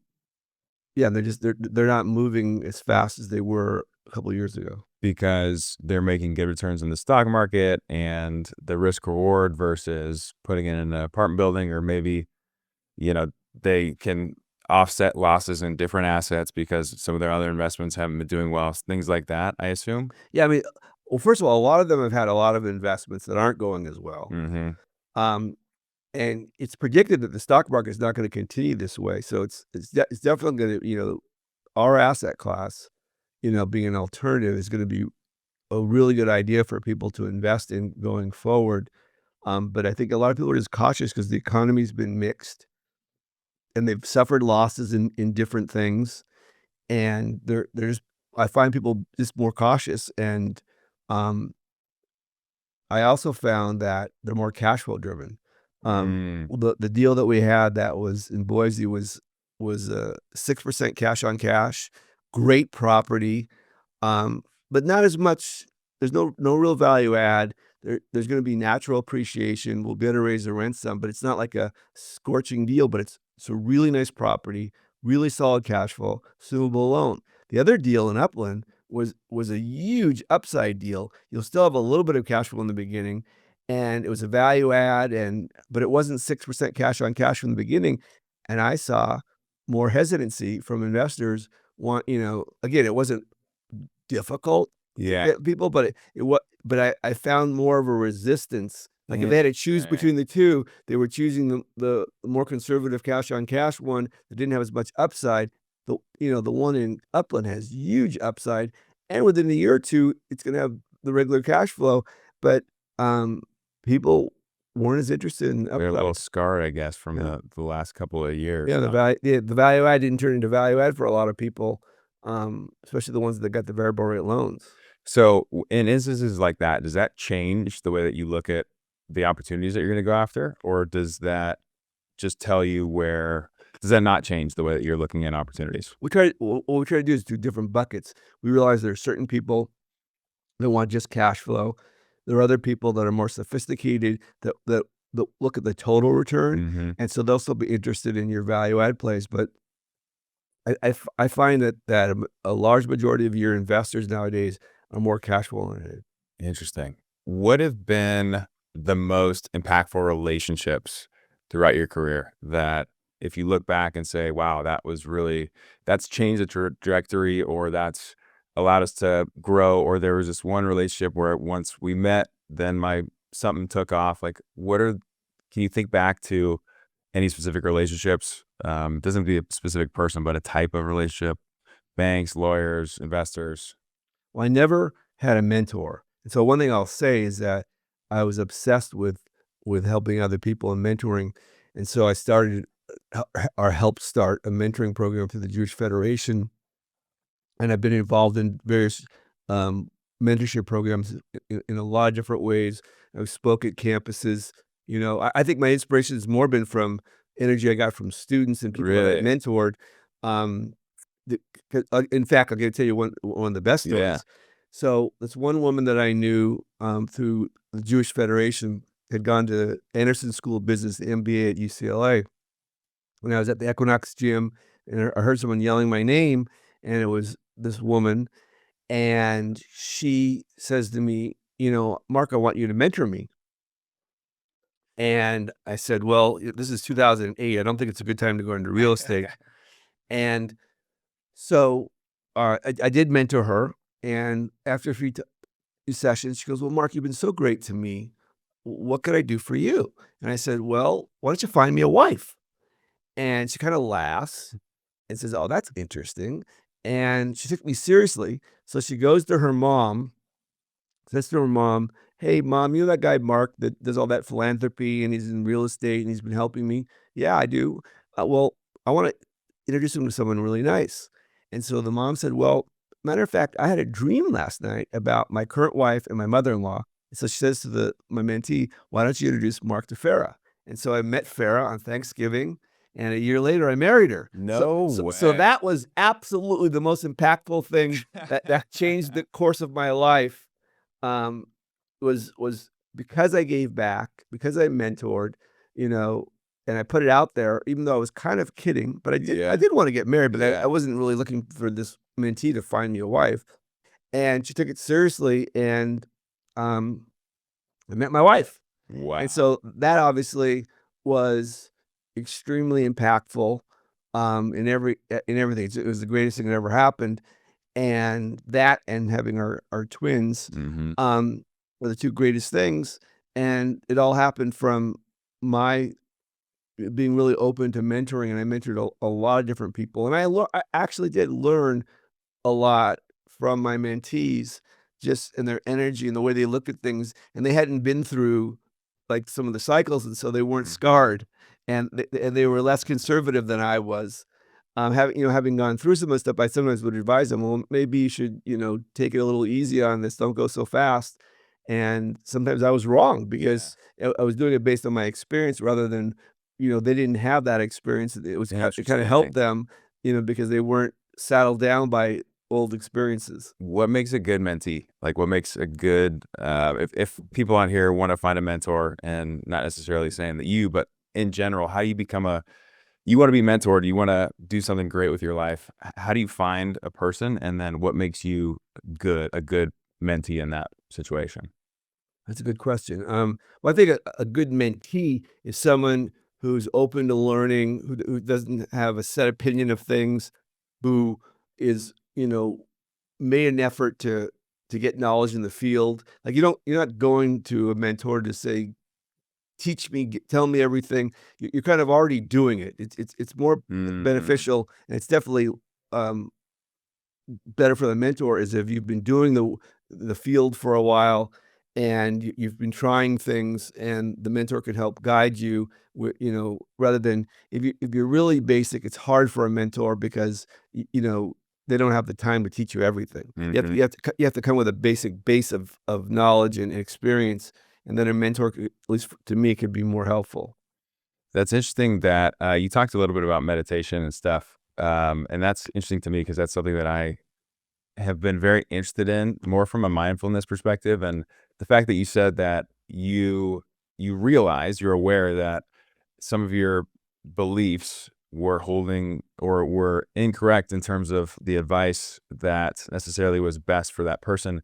yeah, they're not moving as fast as they were a couple of years ago. because they're making good returns in the stock market and the risk reward versus putting it in an apartment building, or maybe, you know, they can offset losses in different assets because some of their other investments haven't been doing well, things like that, I assume. Yeah, I mean, well, first of all, a lot of them have had a lot of investments that aren't going as well. Mm-hmm. Um, and it's predicted that the stock market is not going to continue this way. So it's definitely going to, our asset class, being an alternative is going to be a really good idea for people to invest in going forward. But I think a lot of people are just cautious because the economy's been mixed and they've suffered losses in different things. And there's I find people just more cautious. And um, I also found that they're more cash flow driven. Mm. The deal that we had that was in Boise was 6% cash on cash, great property, but not as much. There's no real value add. There's going to be natural appreciation. We'll be able to raise the rent some, but it's not like a scorching deal. But it's a really nice property, really solid cash flow, suitable loan. The other deal in Upland was a huge upside deal. You'll still have a little bit of cash flow in the beginning, and it was a value add, but it wasn't 6% cash on cash from the beginning. And I saw more hesitancy from investors. Again, it wasn't difficult to Yeah. get people, but I found more of a resistance. Like if they had to choose Interesting. between the two, they were choosing the more conservative cash on cash one that didn't have as much upside. The one in Upland has huge upside, and within a year or two, it's going to have the regular cash flow. But um, people weren't as interested in They're a upside. little scarred, I guess, from Yeah, the last couple of years, yeah. huh? The value add didn't turn into value add for a lot of people, especially the ones that got the variable rate loans. So in instances like that, does that change the way that you look at the opportunities that you're going to go after? Or does that just tell you does that not change the way that you're looking at opportunities? What we try to do is do different buckets. We realize there are certain people that want just cash flow. There are other people that are more sophisticated that look at the total return, Hmm. and so they'll still be interested in your value add plays. But I find that a large majority of your investors nowadays are more cash flow oriented. Interesting. What have been the most impactful relationships throughout your career that if you look back and say, wow, that's changed the trajectory, or that's allowed us to grow, or there was this one relationship where once we met, then something took off. Like, can you think back to any specific relationships? Doesn't have to be a specific person, but a type of relationship, banks, lawyers, investors. Well, I never had a mentor. And so one thing I'll say is that I was obsessed with helping other people and mentoring. And so I started or helped start a mentoring program through the Jewish Federation. And I've been involved in various um, mentorship programs in a lot of different ways. I've spoke at campuses. I think my inspiration has more been from energy I got from students and people that I Really? mentored. Um, 'Cause, in fact, I'm gonna tell you one of the best Yeah. stories. So, this one woman that I knew, through the Jewish Federation had gone to Anderson School of Business, the MBA at UCLA. When I was at the Equinox gym, and I heard someone yelling my name, and it was this woman, and she says to me, "Mark, I want you to mentor me." And I said, "Well, this is 2008. I don't think it's a good time to go into real estate." And so, I did mentor her, and after a few sessions, she goes, "Well, Mark, you've been so great to me. What could I do for you?" And I said, "Well, why don't you find me a wife?" And she kinda laughs and says, "Oh, that's interesting." And she took me seriously, so she goes to her mom, says to her mom, "Hey, mom, you know that guy Mark that does all that philanthropy and he's in real estate and he's been helping me?" "Yeah, I do." Well, I wanna introduce him to someone really nice." And so the mom said, "Well, matter of fact, I had a dream last night about my current wife and my mother-in-law." And so she says to my mentee, "Why don't you introduce Mark to Farah?" And so I met Farah on Thanksgiving, and a year later, I married her. So No so so way. that was absolutely the most impactful thing that changed the course of my life, um, was because I gave back, because I mentored, you know, and I put it out there, even though I was kind of kidding, but I Yeah. did wanna get married, but I Yeah. wasn't really looking for this mentee to find me a wife, and she took it seriously, and, um, I met my wife, and Wow. so that obviously was extremely impactful, in everything. It was the greatest thing that ever happened, and that and having our twins, Hmm. were the 2 greatest things, and it all happened from my being really open to mentoring, and I mentored a lot of different people, and I actually did learn a lot from my mentees, just in their energy and the way they looked at things, and they hadn't been through, like, some of the cycles, and so they weren't Hmm. scarred, and they were less conservative than I was. Having gone through some of the stuff, I sometimes would advise them, "Well, maybe you should, take it a little easy on this, don't go so fast." And sometimes I was wrong Yeah. because I was doing it based on my experience rather than, they didn't have that experience. It kinda helped Interesting. them, because they weren't saddled down by old experiences. What makes a good mentee? Like, what makes a good, if people on here want to find a mentor, and not necessarily saying that but in general, how do you you want to be mentored, you want to do something great with your life. How do you find a person? And then what makes you a good mentee in that situation? That's a good question. Well, I think a good mentee is someone who's open to learning, who doesn't have a set opinion of things, who is, made an effort to get knowledge in the field. Like you're not going to a mentor to say, "Teach me, tell me everything." You're kind of already doing it. It's more Hmm. beneficial, and it's definitely um, better for the mentor is if you've been doing the field for a while and you've been trying things and the mentor can help guide you rather than if you're really basic, it's hard for a mentor because they don't have the time to teach you everything. Hmm. You have to come with a basic base of knowledge and experience, and then a mentor at least to me could be more helpful. That's interesting that you talked a little bit about meditation and stuff. And that's interesting to me because that's something that I have been very interested in more from a mindfulness perspective. And the fact that you said that you realize, you're aware that some of your beliefs were holding or were incorrect in terms of the advice that necessarily was best for that person.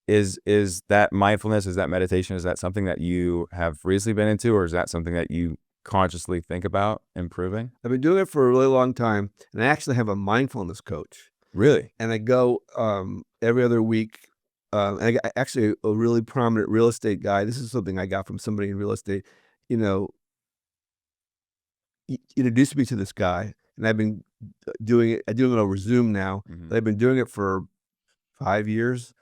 Is that mindfulness, is that meditation, is that something that you have recently been into, or is that something that you consciously think about improving? I've been doing it for a really long time, and I actually have a mindfulness coach, Really? and I go, every other week, actually a really prominent real estate guy. This is something I got from somebody in real estate, you know, he introduced me to this guy, and I've been doing it. I do it over Zoom now, Mhm. but I've been doing it for 5 years,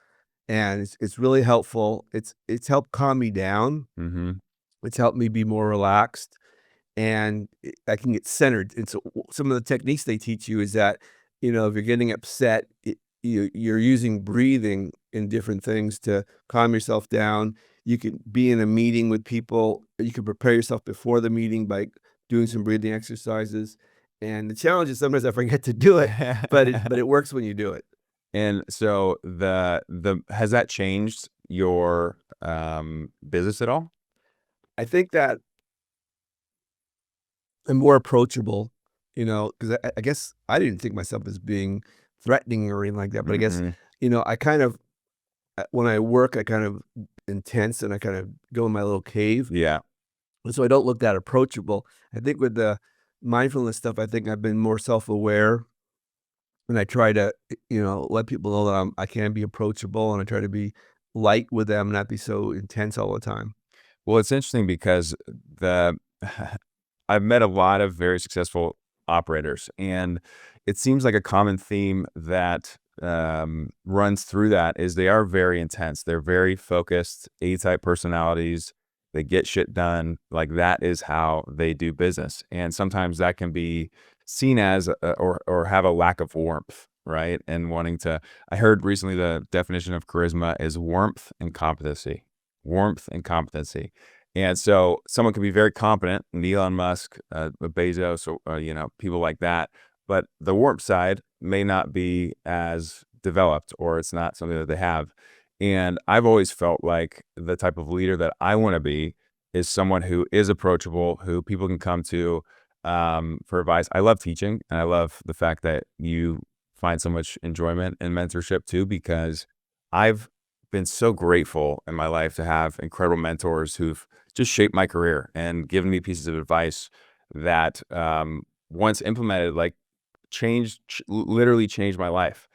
and it's really helpful. It's helped calm me down. Mhm. It's helped me be more relaxed, and I can get centered. And so some of the techniques they teach you is that, if you're getting upset, you're using breathing in different things to calm yourself down. You can be in a meeting with people. You can prepare yourself before the meeting by doing some breathing exercises. And the challenge is sometimes I forget to do it, but it works when you do it. And so the has that changed your business at all? I think that I'm more approachable, because I guess I didn't think myself as being threatening or anything like that. But I guess, Mhm. I kind of when I work, I kind of intense and I kind of go in my little cave. Yeah. And so I don't look that approachable. I think with the mindfulness stuff, I think I've been more self-aware and I try to, let people know that I can be approachable and I try to be light with them, not be so intense all the time. Well, it's interesting because the I've met a lot of very successful operators, and it seems like a common theme that runs through that is they are very intense. They're very focused, A-type personalities. They get shit done. Like that is how they do business, and sometimes that can be seen as or have a lack of warmth, right? And wanting to. I heard recently the definition of charisma is warmth and competency. Warmth and competency. And so someone could be very competent, Elon Musk, Bezos, or, people like that. But the warp side may not be as developed, or it's not something that they have. And I've always felt like the type of leader that I want to be is someone who is approachable, who people can come to for advice. I love teaching, and I love the fact that you find so much enjoyment in mentorship too, because I've been so grateful in my life to have incredible mentors who've just shaped my career and given me pieces of advice that once implemented, like literally changed my life.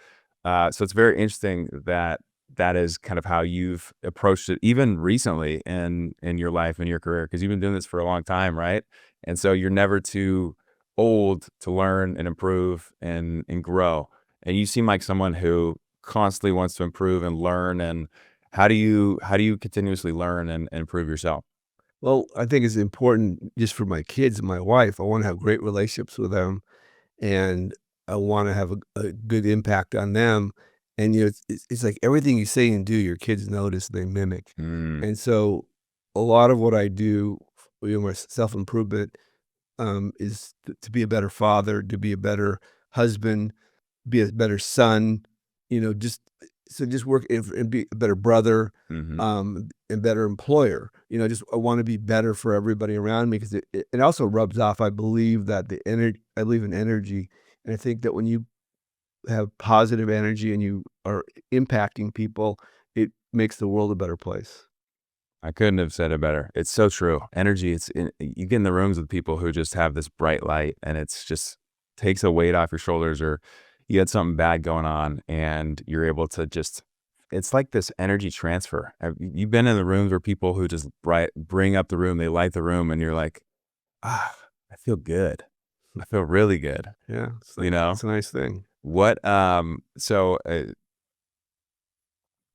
So it's very interesting that that is kind of how you've approached it, even recently in your life and your career, because you've been doing this for a long time, right? And so you're never too old to learn and improve and grow. And you seem like someone who constantly wants to improve and learn. And how do you continuously learn and improve yourself? Well, I think it's important just for my kids and my wife. I want to have great relationships with them, and I want to have a good impact on them. And it's like everything you say and do, your kids notice, they mimic. Mm, And so, a lot of what I do, my self improvement, is to be a better father, to be a better husband, be a better son, just work and be a better brother, hmm. and better employer. Just I want to be better for everybody around me because it also rubs off. I believe that I believe in energy, and I think that when you have positive energy and you are impacting people, it makes the world a better place. I couldn't have said it better. It's so true. Energy, you get in the rooms with people who just have this bright light, and it's just takes a weight off your shoulders, or you had something bad going on and you're able to just it's like this energy transfer. You've been in the rooms where people who just bring up the room, they light the room, and you're like, "Ah, I feel good. I feel really good." Yeah, You know? it's a nice thing. So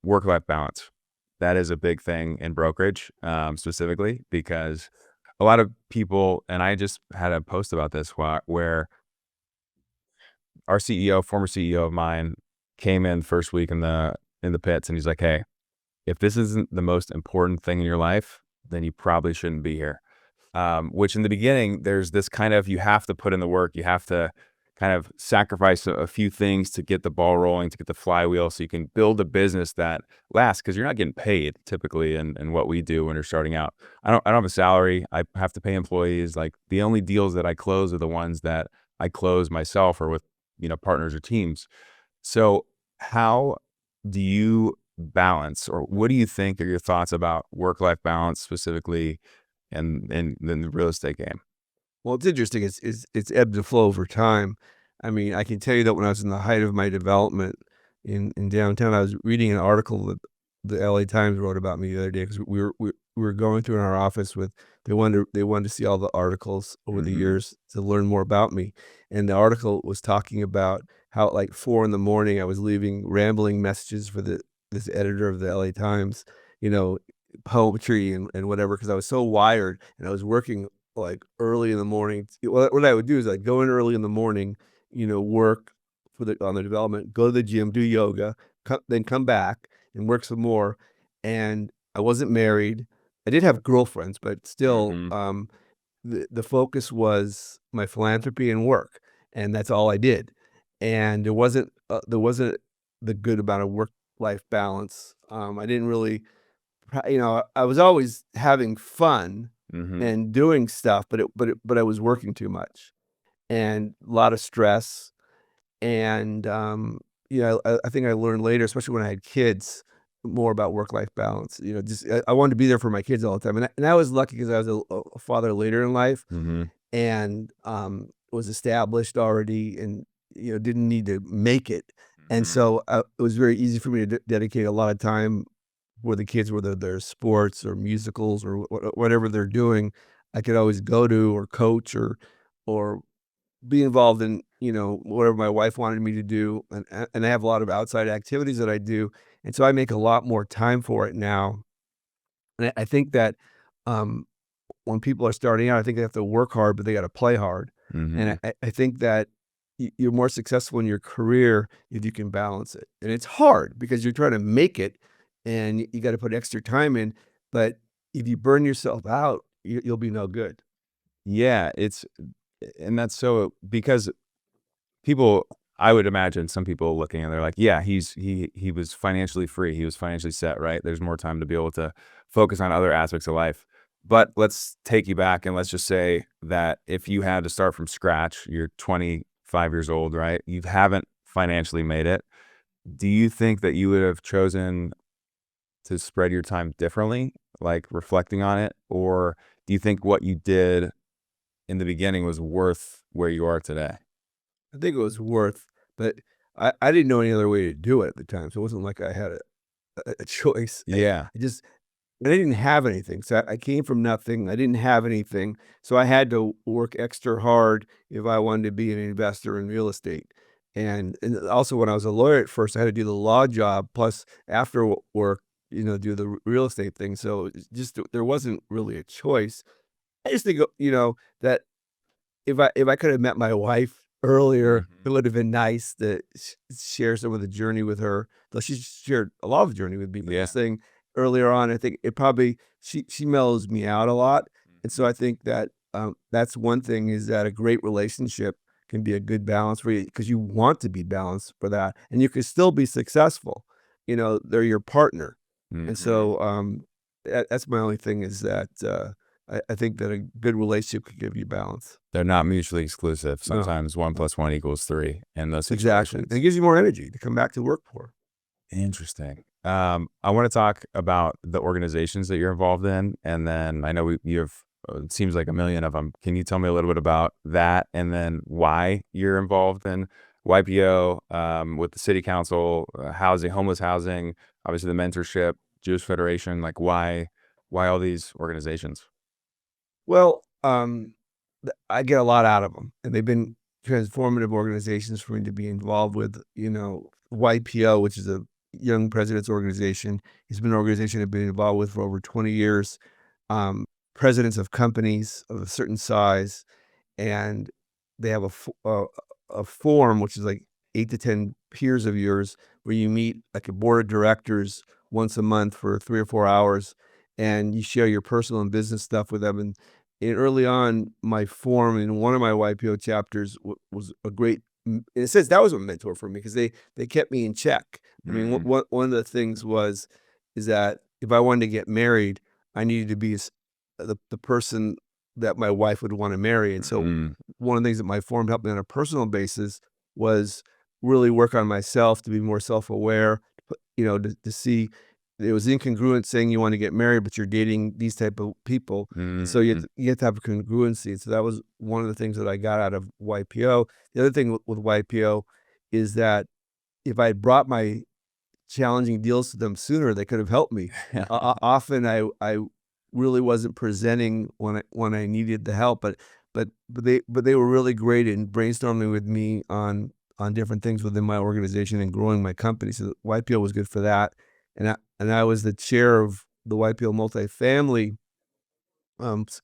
work-life balance. That is a big thing in brokerage, specifically because a lot of people, and I just had a post about this where our CEO, former CEO of mine, came in first week in the pits, and he's like, "Hey, if this isn't the most important thing in your life, then you probably shouldn't be here." Which in the beginning, there's this kind of you have to put in the work, you have to kind of sacrifice a few things to get the ball rolling, to get the flywheel, so you can build a business that lasts, because you're not getting paid typically in what we do when you're starting out. I don't have a salary. I have to pay employees. Like, the only deals that I close are the ones that I close myself or with, partners or teams. So how do you balance, or what do you think are your thoughts about work-life balance specifically in the real estate game? Well, it's interesting. It's ebbed and flow over time. I mean, I can tell you that when I was in the height of my development in downtown, I was reading an article that the LA Times wrote about me the other day because we were going through in our office with they wanted to see all the articles over the Mhm. years to learn more about me, and the article was talking about how at like 4 in the morning I was leaving rambling messages for this editor of the LA Times, you know, poetry and whatever because I was so wired and I was working like early in the morning. What I would do is I'd go in early in the morning, work on the development, go to the gym, do yoga, then come back and work some more. And I wasn't married. I did have girlfriends, but still, Mhm. the focus was my philanthropy and work, and that's all I did. And there wasn't the good amount of work life balance. I didn't really I was always having fun Mhm. and doing stuff, but I was working too much and a lot of stress. And, I think I learned later, especially when I had kids, more about work-life balance. Just I wanted to be there for my kids all the time, and I was lucky because I was a father later in life Mhm. and, was established already and, didn't need to make it. And Mhm. so, it was very easy for me to dedicate a lot of time for the kids, whether they're sports or musicals or whatever they're doing. I could always go to or coach or be involved in, whatever my wife wanted me to do, and I have a lot of outside activities that I do, and so I make a lot more time for it now, and I think that, um, when people are starting out, I think they have to work hard, but they gotta play hard, and Mhm. I think that you're more successful in your career if you can balance it, and it's hard because you're trying to make it, and you gotta put extra time in, but if you burn yourself out, you'll be no good. Yeah, and that's so, because people, I would imagine some people looking and they're like, yeah, he was financially free. He was financially set, right? There's more time to be able to focus on other aspects of life. But let's take you back and let's just say that if you had to start from scratch, you're 25 years old, right? You haven't financially made it. Do you think that you would have chosen to spread your time differently, like reflecting on it? Or do you think what you did in the beginning was worth where you are today? I think it was worth, but I didn't know any other way to do it at the time, so it wasn't like I had a choice. Yeah. I didn't have anything, so I came from nothing, I didn't have anything, so I had to work extra hard if I wanted to be an investor in real estate, and also when I was a lawyer at first, I had to do the law job, plus after work, do the real estate thing, so it's just there wasn't really a choice. I just think, that if I could have met my wife earlier, it Mhm. would have been nice to share some of the journey with her, though she shared a lot of the journey with me, but Yeah. just saying earlier on, I think it probably she mellows me out a lot, and so Mhm. I think that, that's one thing is that a great relationship can be a good balance for you because you want to be balanced for that, and you can still be successful. They're your partner, and Mhm. so, that's my only thing is that, I think that a good relationship could give you balance. They're not mutually exclusive. No, Sometimes 1 no, plus 1 equals 3 in those exactly, and it situations. gives you more energy to come back to work for. Interesting. I want to talk about the organizations that you're involved in, and then I know you have, it seems like a million of them. Can you tell me a little bit about that, and then why you're involved in YPO, with the city council, housing, homeless housing, obviously the mentorship, Jewish Federation, like why all these organizations? Well, I get a lot out of them, and they've been transformative organizations for me to be involved with, YPO, which is a Young Presidents Organization. It's been an organization I've been involved with for over 20 years. Um, Presidents of companies of a certain size and they have a forum, which is like 8 to 10 peers of yours, where you meet like a board of directors once a month for 3 or 4 hours, and you share your personal and business stuff with them, and early on, my forum in one of my YPO chapters was a great. In a sense, that was a mentor for me because they kept me in check. I mean, Mhm. one of the things is that if I wanted to get married, I needed to be the person that my wife would want to marry. And so, Mm. one of the things that my forum helped me on a personal basis was really work on myself to be more self aware. To see it was incongruent saying you want to get married, but you're dating these type of people. And so Mhm. you have to have a congruency. So that was one of the things that I got out of YPO. The other thing with YPO is that if I had brought my challenging deals to them sooner, they could have helped me. Often I really wasn't presenting when I needed the help, but they were really great in brainstorming with me on different things within my organization and growing my company. So YPO was good for that, and I was the chair of the YPO multifamily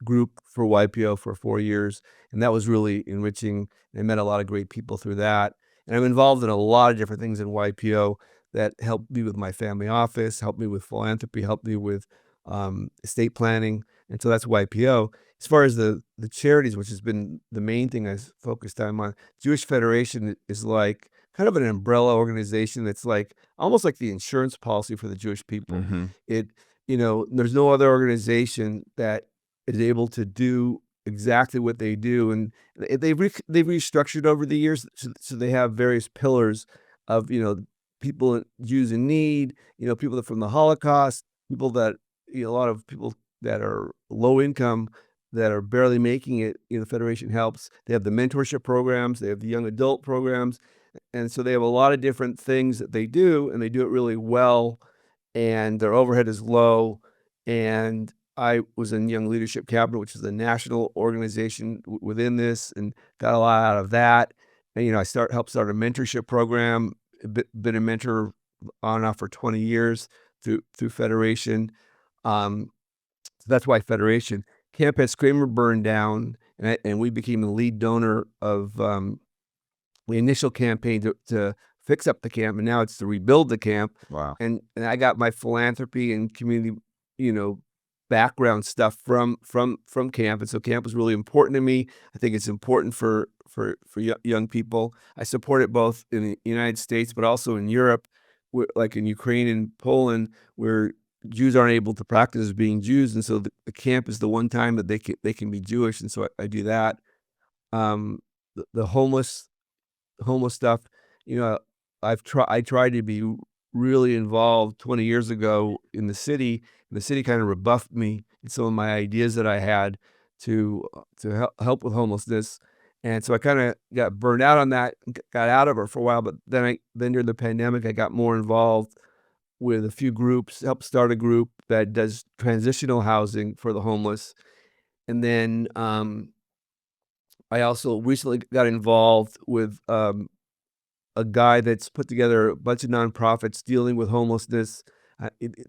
group for YPO for 4 years, and that was really enriching. I met a lot of great people through that, and I'm involved in a lot of different things in YPO that helped me with my family office, helped me with philanthropy, helped me with estate planning, and so that's YPO. As far as the charities, which has been the main thing I focused time on, Jewish Federation is like kind of an umbrella organization that's like almost like the insurance policy for the Jewish people. Mhm. It there's no other organization that is able to do exactly what they do, and they've restructured over the years, so they have various pillars of, people Jews in need, people that from the Holocaust, people that a lot of people that are low income, that are barely making it, the Federation helps. They have the mentorship programs, they have the young adult programs, and so they have a lot of different things that they do, and they do it really well, and their overhead is low. And I was in Young Leadership Capital, which is a national organization within this, and got a lot out of that. And helped start a mentorship program. Been a mentor on and off for 20 years through Federation. Um, so that's why Federation. Camp at Kramer burned down, and we became the lead donor of the initial campaign to fix up the camp, and now it's to rebuild the camp. Wow. And I got my philanthropy and community, you know, background stuff from camp, and so camp was really important to me. I think it's important for young people. I support it both in the United States, but also in Europe, like in Ukraine and Poland, where Jews aren't able to practice as being Jews, and so the camp is the one time that they can be Jewish, and so I do that. The homeless stuff, you know, I tried to be really involved 20 years ago in the city, and the city kind of rebuffed me in some of my ideas that I had to help with homelessness, and so I kinda got burned out on that, and got out of it for a while, but then during the pandemic, I got more involved with a few groups, helped start a group that does transitional housing for the homeless, and then, I also recently got involved with, a guy that's put together a bunch of nonprofits dealing with homelessness.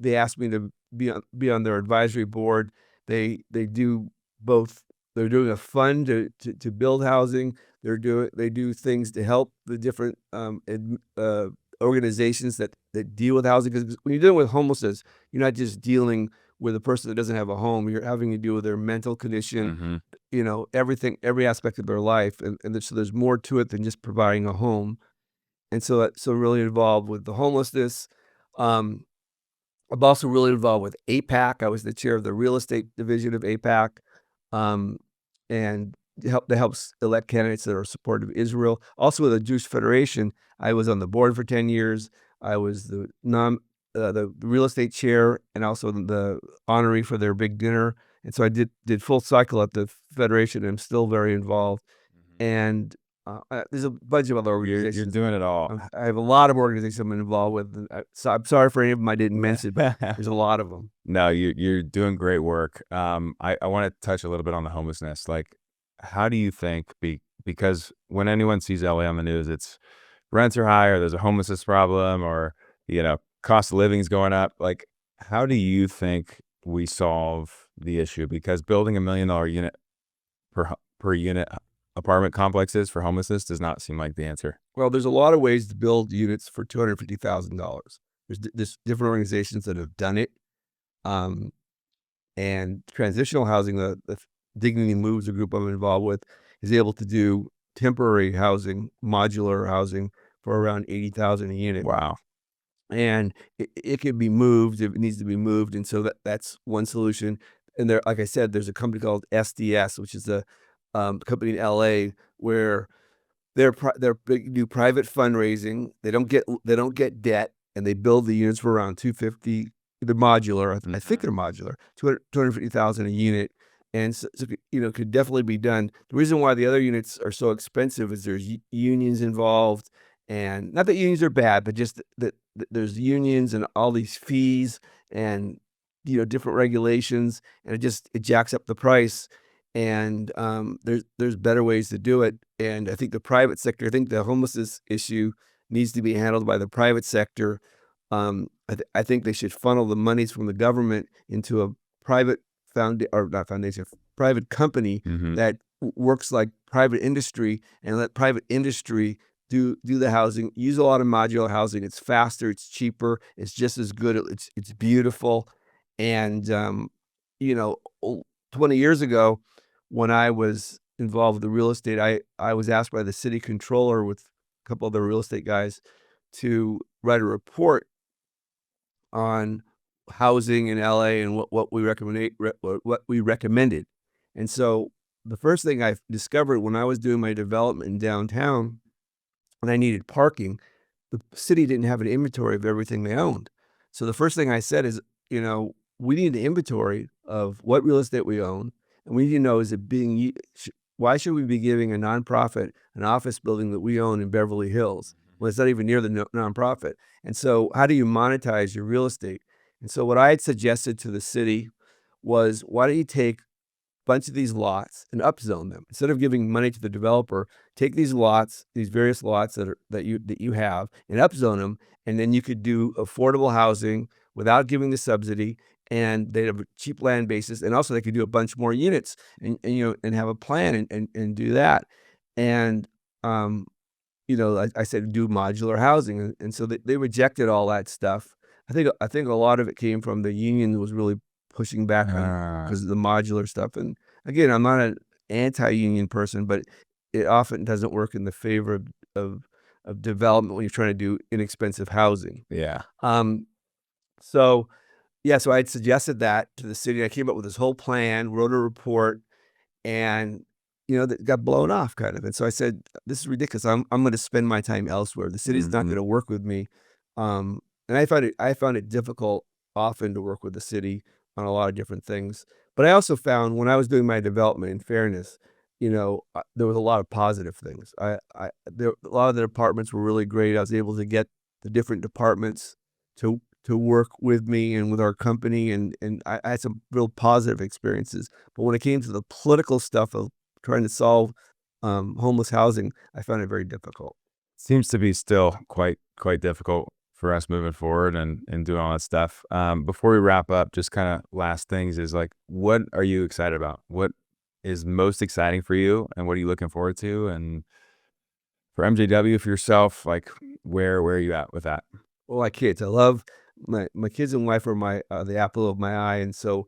They asked me to be on their advisory board. They do both. They're doing a fund to build housing. They do things to help the different organizations that deal with housing. Because when you're dealing with homelessness, you're not just dealing with a person that doesn't have a home. You're having to deal with their mental condition, Mhm. everything, every aspect of their life, and so there's more to it than just providing a home. And so really involved with the homelessness. Um, I'm also really involved with APAC. I was the chair of the real estate division of APAC, um, and that helps elect candidates that are supportive of Israel. Also with the Jewish Federation, I was on the board for 10 years. I was the real estate chair and also the honoree for their big dinner. And so I did full cycle at the Federation, and I'm still very involved. Mhm. And there's a bunch of other You're organizations. doing it all. I have a lot of organizations I'm involved with, and so I'm sorry for any of them I didn't mention, but there's a lot of them. No, you're doing great work. I want to touch a little bit on the homelessness. Like, how do you think because when anyone sees LA on the news, it's rents are high or there's a homelessness problem or cost of living is going up. Like, how do you think we solve the issue? Because building $1 million unit per unit apartment complexes for homelessness does not seem like the answer. Well, there's a lot of ways to build units for $250,000. There's different organizations that have done it, um, and transitional housing. Dignity Moves, a group I'm involved with, is able to do temporary housing, modular housing for around 80,000 a unit. Wow. And it can be moved if it needs to be moved, and so that's one solution. And there, like I said, there's a company called SDS, which is a company in LA where they're big do private fundraising. They don't get debt, and they build the units for around 250. They're modular. I think they're modular. 250,000 a unit, and so could definitely be done. The reason why the other units are so expensive is there's unions involved, and not that unions are bad, but just that there's unions and all these fees and different regulations, and it jacks up the price. And there's better ways to do it. And I think the private sector, I think the homelessness issue needs to be handled by the private sector. I think they should funnel the monies from the government into a private or not foundation, private company that works like private industry, and let private industry do the housing. Use a lot of modular housing. It's faster, it's cheaper, it's just as good. It's beautiful, and you know, 20 years ago, when I was involved with the real estate, I was asked by the city controller with a couple other real estate guys to write a report on housing in LA and what we recommended. And so the first thing I discovered when I was doing my development in downtown, and I needed parking, the city didn't have an inventory of everything they owned. So the first thing I said is, we need an inventory of what real estate we own, and we need to know, is it why should we be giving a nonprofit an office building that we own in Beverly Hills when it's not even near the nonprofit? And so how do you monetize your real estate? And so what I had suggested to the city was, why don't you take bunch of these lots and upzone them. Instead of giving money to the developer, take these lots, these various lots that you have, and upzone them, and then you could do affordable housing without giving the subsidy, and they'd have a cheap land basis, and also they could do a bunch more units and have a plan and do that. And I said do modular housing, and so they rejected all that stuff. I think a lot of it came from the union was really pushing back on because of the modular stuff. And again, I'm not an anti-union person, but it often doesn't work in the favor of development when you're trying to do inexpensive housing. Yeah. So I had suggested that to the city. I came up with this whole plan, wrote a report, and that got blown off kind of. And so I said, this is ridiculous. I'm going to spend my time elsewhere. The city's not going to work with me. And I found it difficult often to work with the city on a lot of different things. But I also found when I was doing my development, in fairness, there was a lot of positive things. A lot of the departments were really great. I was able to get the different departments to work with me and with our company, and I had some real positive experiences. But when it came to the political stuff of trying to solve homeless housing, I found it very difficult. Seems to be still quite difficult for us moving forward and doing all that stuff. Before we wrap up, just kind of last things is like, what are you excited about? What is most exciting for you, and what are you looking forward to? And for MJW, for yourself, like where are you at with that? Well, my kids, I love my kids and wife are the apple of my eye, and so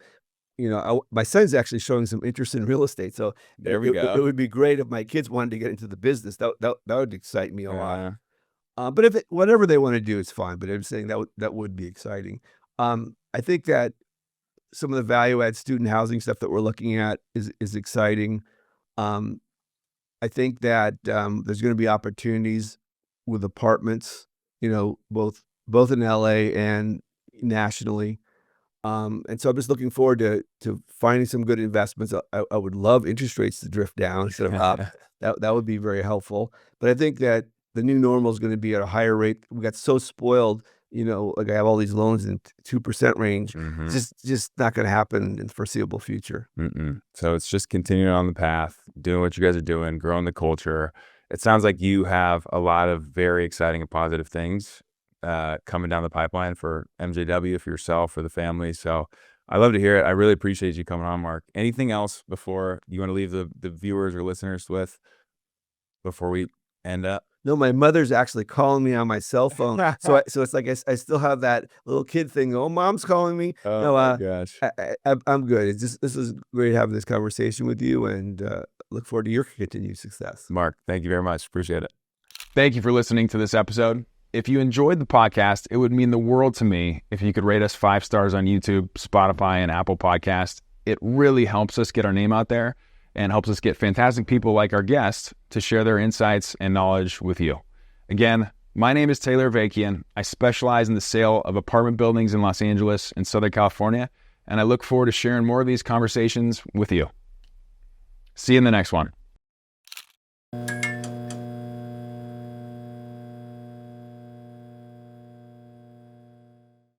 my son's actually showing some interest in real estate. So There we go. It would be great if my kids wanted to get into the business. That would excite me a lot. Yeah. But whatever they want to do is fine. But I'm saying that would be exciting. I think that some of the value add student housing stuff that we're looking at is exciting. I think that there's going to be opportunities with apartments, both in LA and nationally. And so I'm just looking forward to finding some good investments. I would love interest rates to drift down instead of up. That would be very helpful. But I think that the new normal is going to be at a higher rate. We got so spoiled, like I have all these loans in 2% range. It's just not going to happen in the foreseeable future. So it's just continuing on the path, doing what you guys are doing, growing the culture. It sounds like you have a lot of very exciting and positive things coming down the pipeline for MJW, for yourself, for the family. So I love to hear it. I really appreciate you coming on, Mark. Anything else before you want to leave the viewers or listeners with before we end up? No, my mother's actually calling me on my cell phone. So it's like I still have that little kid thing. Oh, mom's calling me. Oh No, my gosh. I'm good. It's just this is great having this conversation with you, and look forward to your continued success. Mark, thank you very much. Appreciate it. Thank you for listening to this episode. If you enjoyed the podcast, it would mean the world to me if you could rate us 5 stars on YouTube, Spotify, and Apple Podcasts. It really helps us get our name out there and helps us get fantastic people like our guests to share their insights and knowledge with you. Again, my name is Taylor Avakian. I specialize in the sale of apartment buildings in Los Angeles and Southern California, and I look forward to sharing more of these conversations with you. See you in the next one.